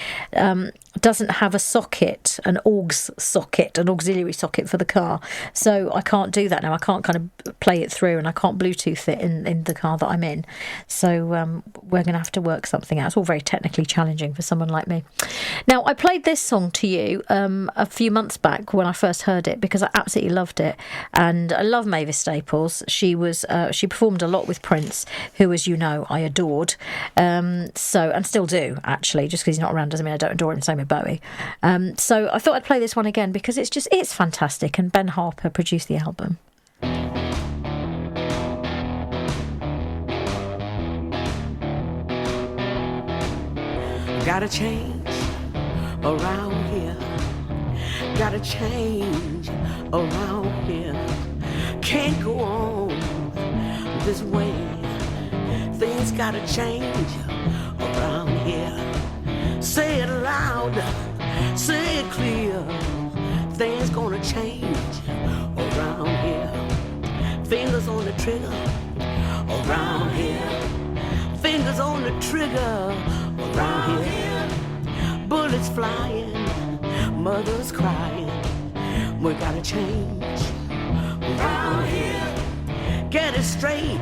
doesn't have a socket, an aux socket, an auxiliary socket for the car. So I can't do that now. I can't kind of play it through, and I can't Bluetooth it in the car that I'm in. So we're going to have to work something out. It's all very technically challenging for someone like me. Now, I played this song to you a few months back when I first heard it because I absolutely loved it. And I love Mavis Staples. She performed a lot with Prince, who, as you know, I adored. And still do, actually. Just because he's not around doesn't mean I don't adore him. Same with Bowie. So I thought I'd play this one again because it's fantastic. And Ben Harper produced the album. Gotta change around here. Gotta change around here. Can't go on this way. Things gotta change around here. Say it loud, say it clear. Things gonna change around here. Fingers on the trigger around here. Fingers on the trigger around here. Bullets flying, mothers crying. We gotta change around here. Get it straight,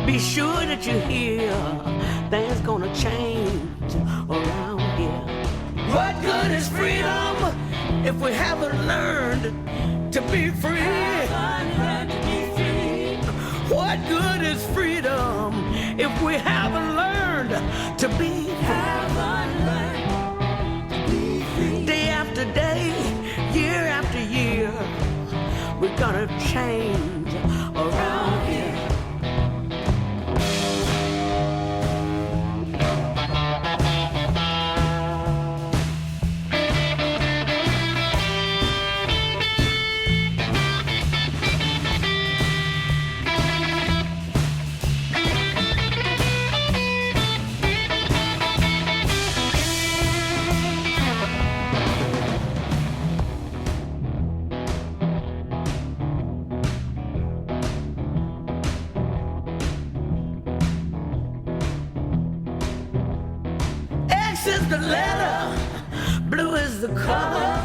be sure that you hear. Things gonna change around here. What good is freedom if we haven't learned to be free? What good is freedom if we haven't learned to be free? Day after day, year after year, we're gonna change around here. X is the letter, blue is the color,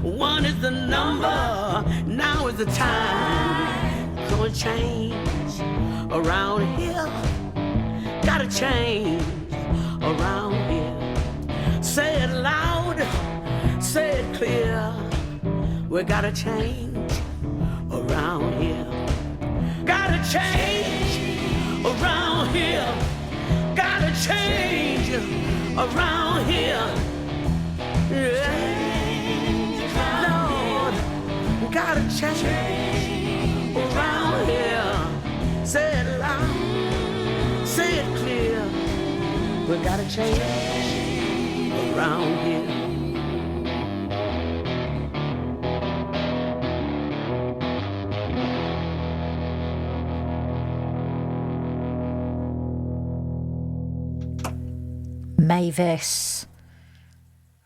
1 is the number, now is the time. Gonna change around here, gotta change around here. Say it loud, say it clear, we gotta change around here. Gotta change around here, gotta change around here. Yeah. Lord, gotta change around here. Say it loud, say it clear. We gotta change around here. Mavis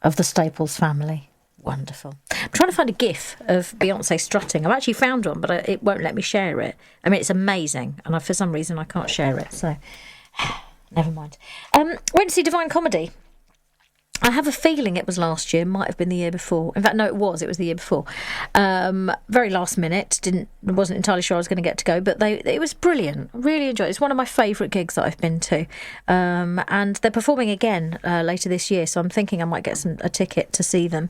of the Staples family. Wonderful. I'm trying to find a GIF of Beyonce strutting. I've actually found one, but it won't let me share it. I mean, it's amazing, and for some reason I can't share it, so never mind. Went to see Divine Comedy. I have a feeling it was last year, might have been the year before. In fact, no, it was the year before. Very last minute, wasn't entirely sure I was going to get to go, but it was brilliant. Really enjoyed it. It's one of my favourite gigs that I've been to. And they're performing again later this year, so I'm thinking I might get a ticket to see them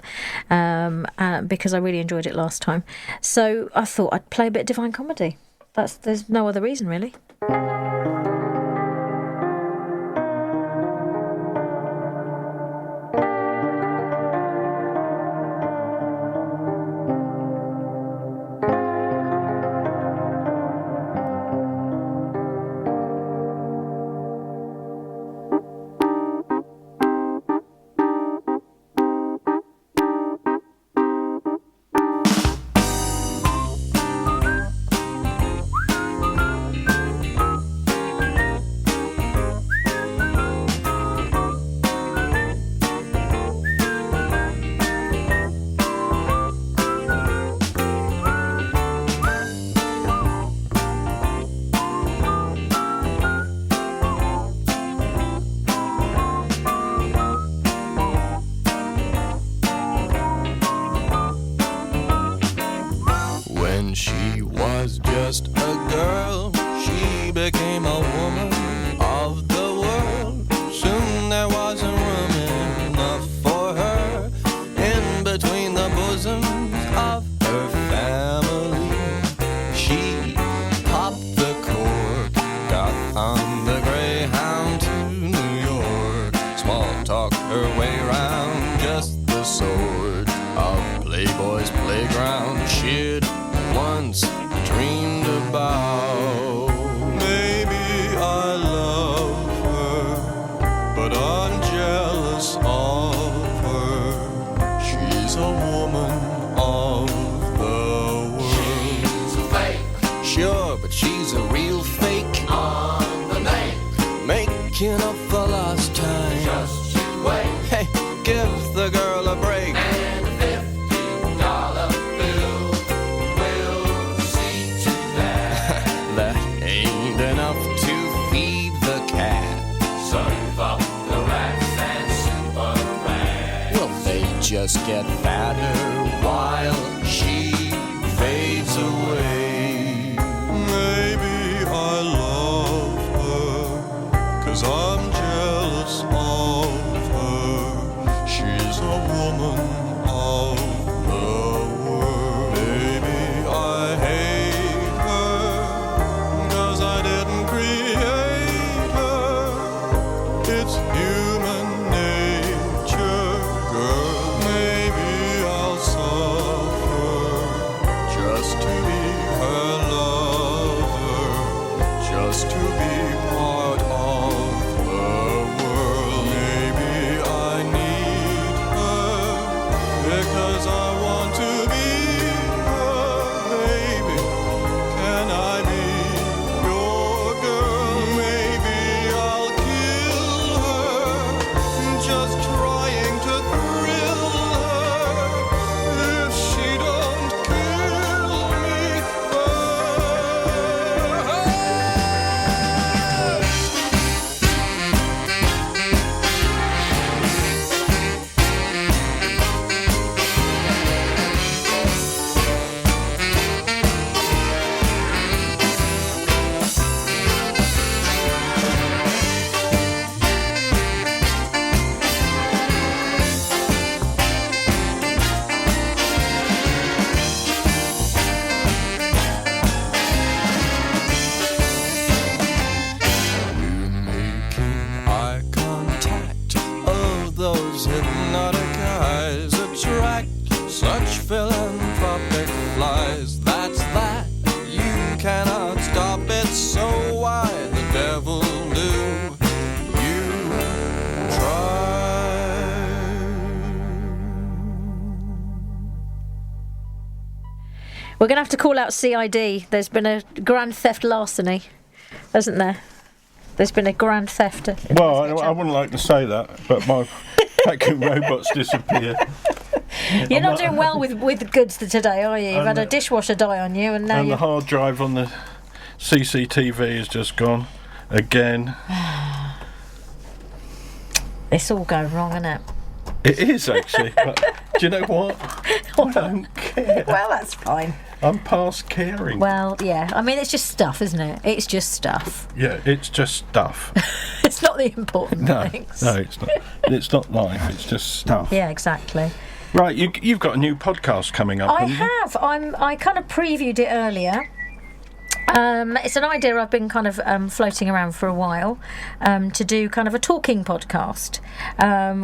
because I really enjoyed it last time. So I thought I'd play a bit of Divine Comedy. There's no other reason, really. playground she'd once dreamed about. Maybe I love her, but I'm jealous of her. She's a woman of the world. She's a fake. Sure, but she's a real fake. On the make. Making up for lost time. Just you wait. Hey, give the girl a break. And $50 bill will see to that. That ain't enough to feed the cat. Serve up the rats and Superman. Well, they just get fatter while she fades away. Maybe I love her, 'cause I'm jealous of her. She's a woman of the world. Maybe I hate her, 'cause I didn't create her. It's human nature, girl. Maybe I'll suffer just to be her lover, just to be part of the world. Maybe I need her because I want to be her, baby. Can I be your girl? Maybe I'll kill her, just trying to thrill her. If she don't kill me eye contact of those hypnotic eyes attract such philanthropic flies. That's that. You cannot stop it, so why the devil do you try? We're going to have to call out CID. There's been a grand theft larceny, hasn't there? There's been a grand theft. Well, I wouldn't like to say that, but my vacuum robots disappear. You're not doing well with goods today, are you? You've had a dishwasher die on you, and now And you're... the hard drive on the CCTV has just gone again. It's all going wrong, isn't it? It is actually. But do you know what? I don't care. Well, that's fine. I'm past caring. Well, yeah. I mean, it's just stuff, isn't it? It's just stuff. Yeah, it's just stuff. It's not the important things. No, it's not. It's not life. It's just stuff. Yeah, exactly. Right, you've got a new podcast coming up. I haven't you? have. I kind of previewed it earlier. It's an idea I've been kind of floating around for a while, to do kind of a talking podcast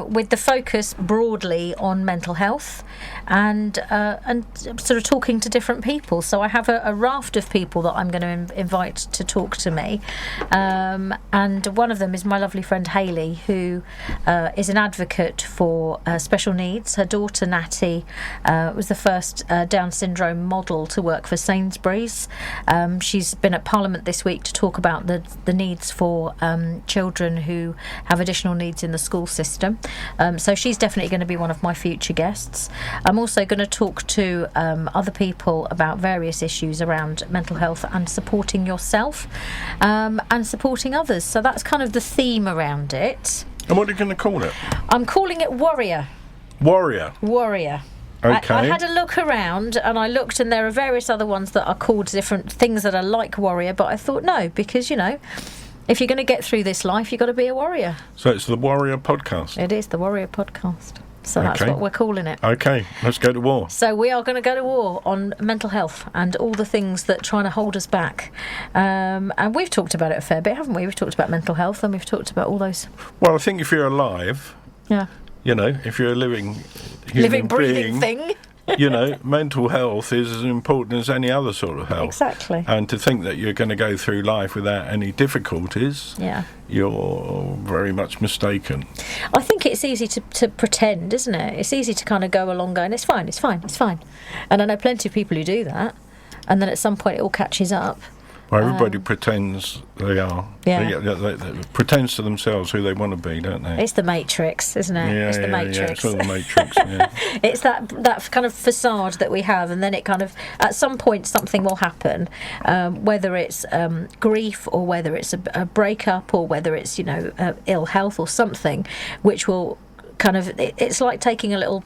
with the focus broadly on mental health and sort of talking to different people. So I have a raft of people that I'm going to invite to talk to me, and one of them is my lovely friend Hayley, who is an advocate for special needs. Her daughter Natty was the first Down syndrome model to work for Sainsbury's. She's been at Parliament this week to talk about the needs for children who have additional needs in the school system. So she's definitely going to be one of my future guests. I'm also going to talk to other people about various issues around mental health and supporting yourself and supporting others. So that's kind of the theme around it. And what are you going to call it? I'm calling it Warrior. Warrior. Warrior. Okay. I had a look around and I looked, and there are various other ones that are called different things that are like Warrior, but I thought no, because, you know, if you're going to get through this life, you've got to be a warrior. So it's the Warrior Podcast. It is the Warrior Podcast. So that's Okay. what we're calling it. Okay, let's go to war. So we are going to go to war on mental health and all the things that trying to hold us back. And we've talked about it a fair bit, haven't we? We've talked about mental health and we've talked about all those. Well, I think if you're alive, Yeah. you know, if you're a living human breathing being, thing. you know, mental health is as important as any other sort of health. Exactly. And to think that you're going to go through life without any difficulties, you're very much mistaken. I think it's easy to pretend, isn't it? It's easy to kind of go along going, it's fine, it's fine, it's fine. And I know plenty of people who do that, and then at some point it all catches up. Well, everybody pretends they are. They pretends to themselves who they want to be, don't they? It's the Matrix, isn't it? Yeah, it's the Matrix. Yeah, it's all the Matrix, yeah. It's that kind of facade that we have, and then it kind of, at some point, something will happen, whether it's grief or whether it's a breakup or whether it's, you know, ill health or something, which will kind of, it's like taking a little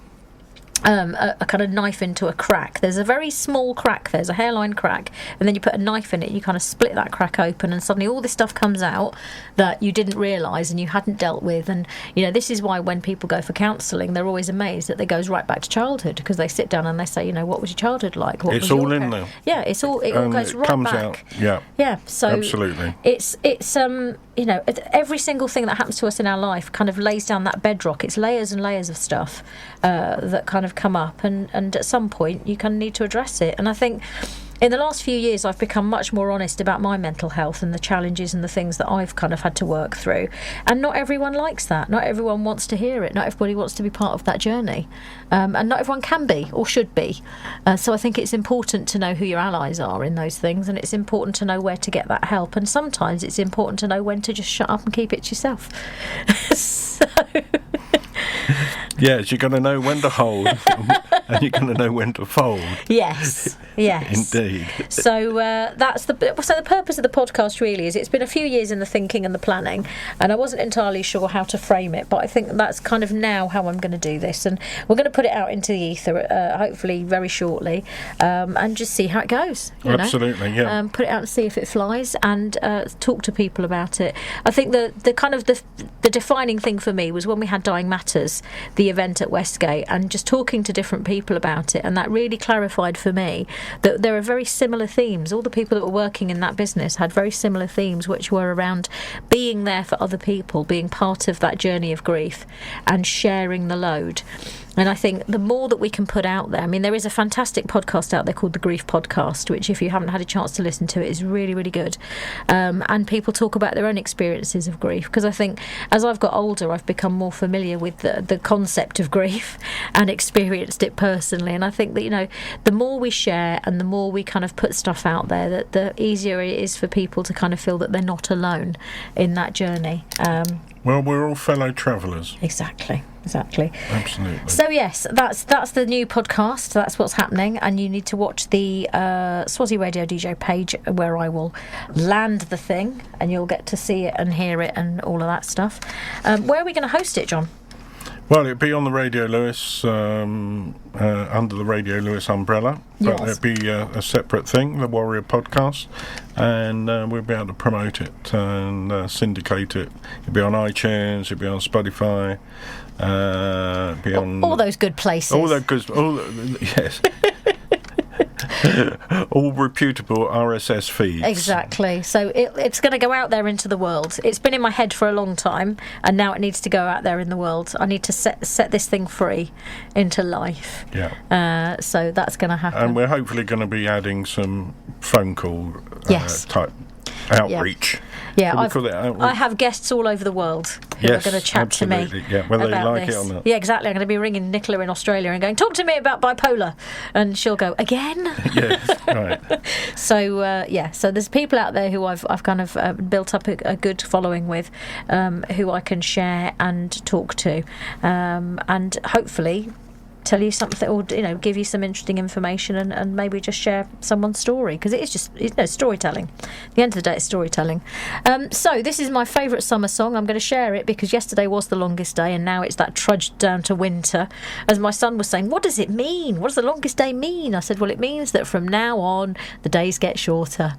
a kind of knife into a crack. There's a very small crack, there's a hairline crack, and then you put a knife in it, you kind of split that crack open, and suddenly all this stuff comes out that you didn't realise and you hadn't dealt with. And you know, this is why when people go for counselling, they're always amazed that it goes right back to childhood, because they sit down and they say, you know, what was your childhood like? What it's was all your in there. Yeah, it all goes right comes back. Out. Yeah, so absolutely. It's you know, every single thing that happens to us in our life kind of lays down that bedrock. It's layers and layers of stuff that kind of come up, and at some point you kind of need to address it. And I think in the last few years I've become much more honest about my mental health and the challenges and the things that I've kind of had to work through. And not everyone likes that. Not everyone wants to hear it. Not everybody wants to be part of that journey. And not everyone can be or should be. So I think it's important to know who your allies are in those things, and it's important to know where to get that help. And sometimes it's important to know when to just shut up and keep it to yourself. So... Yes, you're going to know when to hold and you're going to know when to fold. Yes. Indeed. So the purpose of the podcast really is, it's been a few years in the thinking and the planning, and I wasn't entirely sure how to frame it, but I think that's kind of now how I'm going to do this, and we're going to put it out into the ether hopefully very shortly, and just see how it goes. Absolutely, yeah. Put it out and see if it flies, and talk to people about it. I think the kind of the defining thing for me was when we had Dying Matters, the event at Westgate, and just talking to different people about it, and that really clarified for me that there are very similar themes. All the people that were working in that business had very similar themes, which were around being there for other people, being part of that journey of grief, and sharing the load. And I think the more that we can put out there, I mean, there is a fantastic podcast out there called The Grief Podcast, which if you haven't had a chance to listen to it, is really, really good. And people talk about their own experiences of grief, because I think as I've got older, I've become more familiar with the concept of grief and experienced it personally. And I think that, you know, the more we share and the more we kind of put stuff out there, that the easier it is for people to kind of feel that they're not alone in that journey. Well, we're all fellow travellers. Exactly. Absolutely. So yes, that's the new podcast. That's what's happening, and you need to watch the Swazi Radio DJ page, where I will land the thing, and you'll get to see it and hear it and all of that stuff. Where are we going to host it, John? Well, it'd be on the Radio Lewes, under the Radio Lewes umbrella, but it'd be a separate thing, the Warrior Podcast, and we'll be able to promote it and syndicate it. It'll be on iTunes, it'll be on Spotify, be on all those good places. Yes. All reputable RSS feeds. Exactly. So it's going to go out there into the world. It's been in my head for a long time, and now it needs to go out there in the world. I need to set this thing free into life. Yeah. So that's going to happen. And we're hopefully going to be adding some phone call type outreach. Yeah, outreach? I have guests all over the world who are going to chat to me. Yeah, whether they like this. it or not. Yeah, exactly. I'm going to be ringing Nicola in Australia and going, talk to me about bipolar, and she'll go, again? Yes, right. So so there's people out there who I've kind of built up a good following with, who I can share and talk to, and hopefully tell you something, or give you some interesting information, and maybe just share someone's story, because it is just storytelling. At the end of the day, it's storytelling. So this is my favourite summer song. I'm going to share it because yesterday was the longest day, and now it's that trudge down to winter. As my son was saying, what does it mean? What does the longest day mean? I said, well, it means that from now on the days get shorter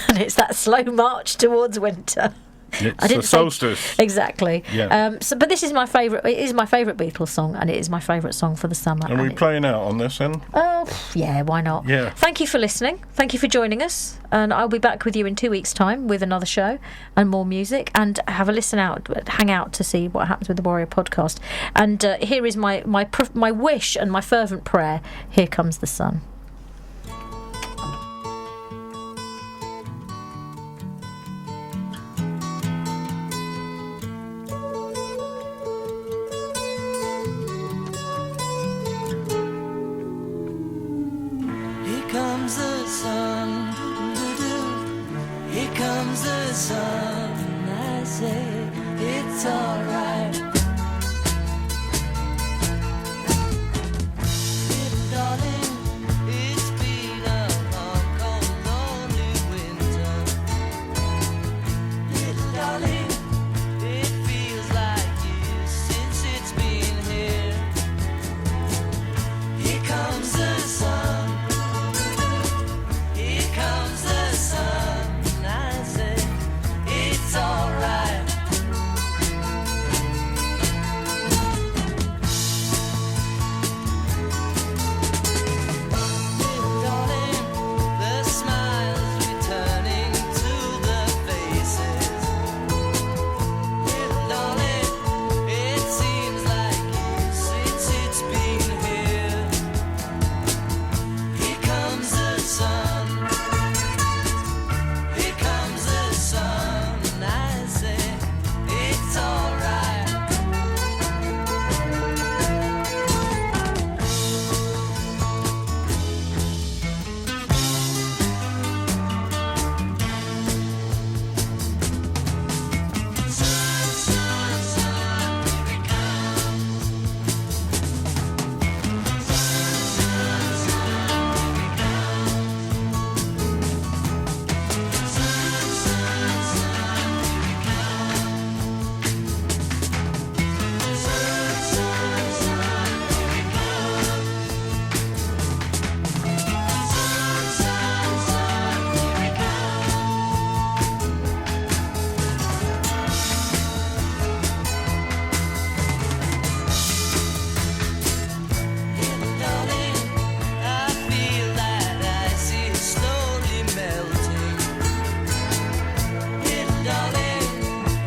and it's that slow march towards winter. It's the Solstice. Exactly. Yeah. But this is my favourite. It is my favourite Beatles song, and it is my favourite song for the summer. Are we playing out on this then? Oh, yeah, why not? Yeah. Thank you for listening. Thank you for joining us. And I'll be back with you in 2 weeks' time with another show and more music. And have a listen out, hang out to see what happens with the Warrior podcast. And here is my wish and my fervent prayer. Here comes the sun. Here comes the sun, here comes the sun. I say it's alright. Little darling, it's been a long, cold, lonely winter. Little darling, it feels like years since it's been here. Here comes the sun. Here comes the sun. I say it's alright. Little darling, the smiles returning to the faces. Little darling, it seems like years since it's been here. Here comes the sun. Here comes the sun. I say it's alright. Sun, sun, sun, here it comes. Sun, sun, sun, here it comes. Sun, sun, sun, here it comes. Sun, sun, sun, here it comes. Sun, sun, sun, here it Darling, I feel that ice is slowly melting. Little darling,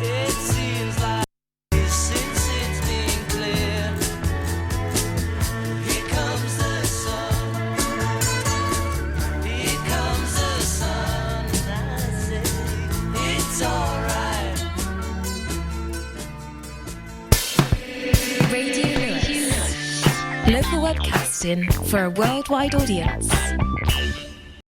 it seems like years since it's been clear. Here comes the sun. Here comes the sun. I say it's alright. Radio Lewes. Local webcasting for a worldwide audience.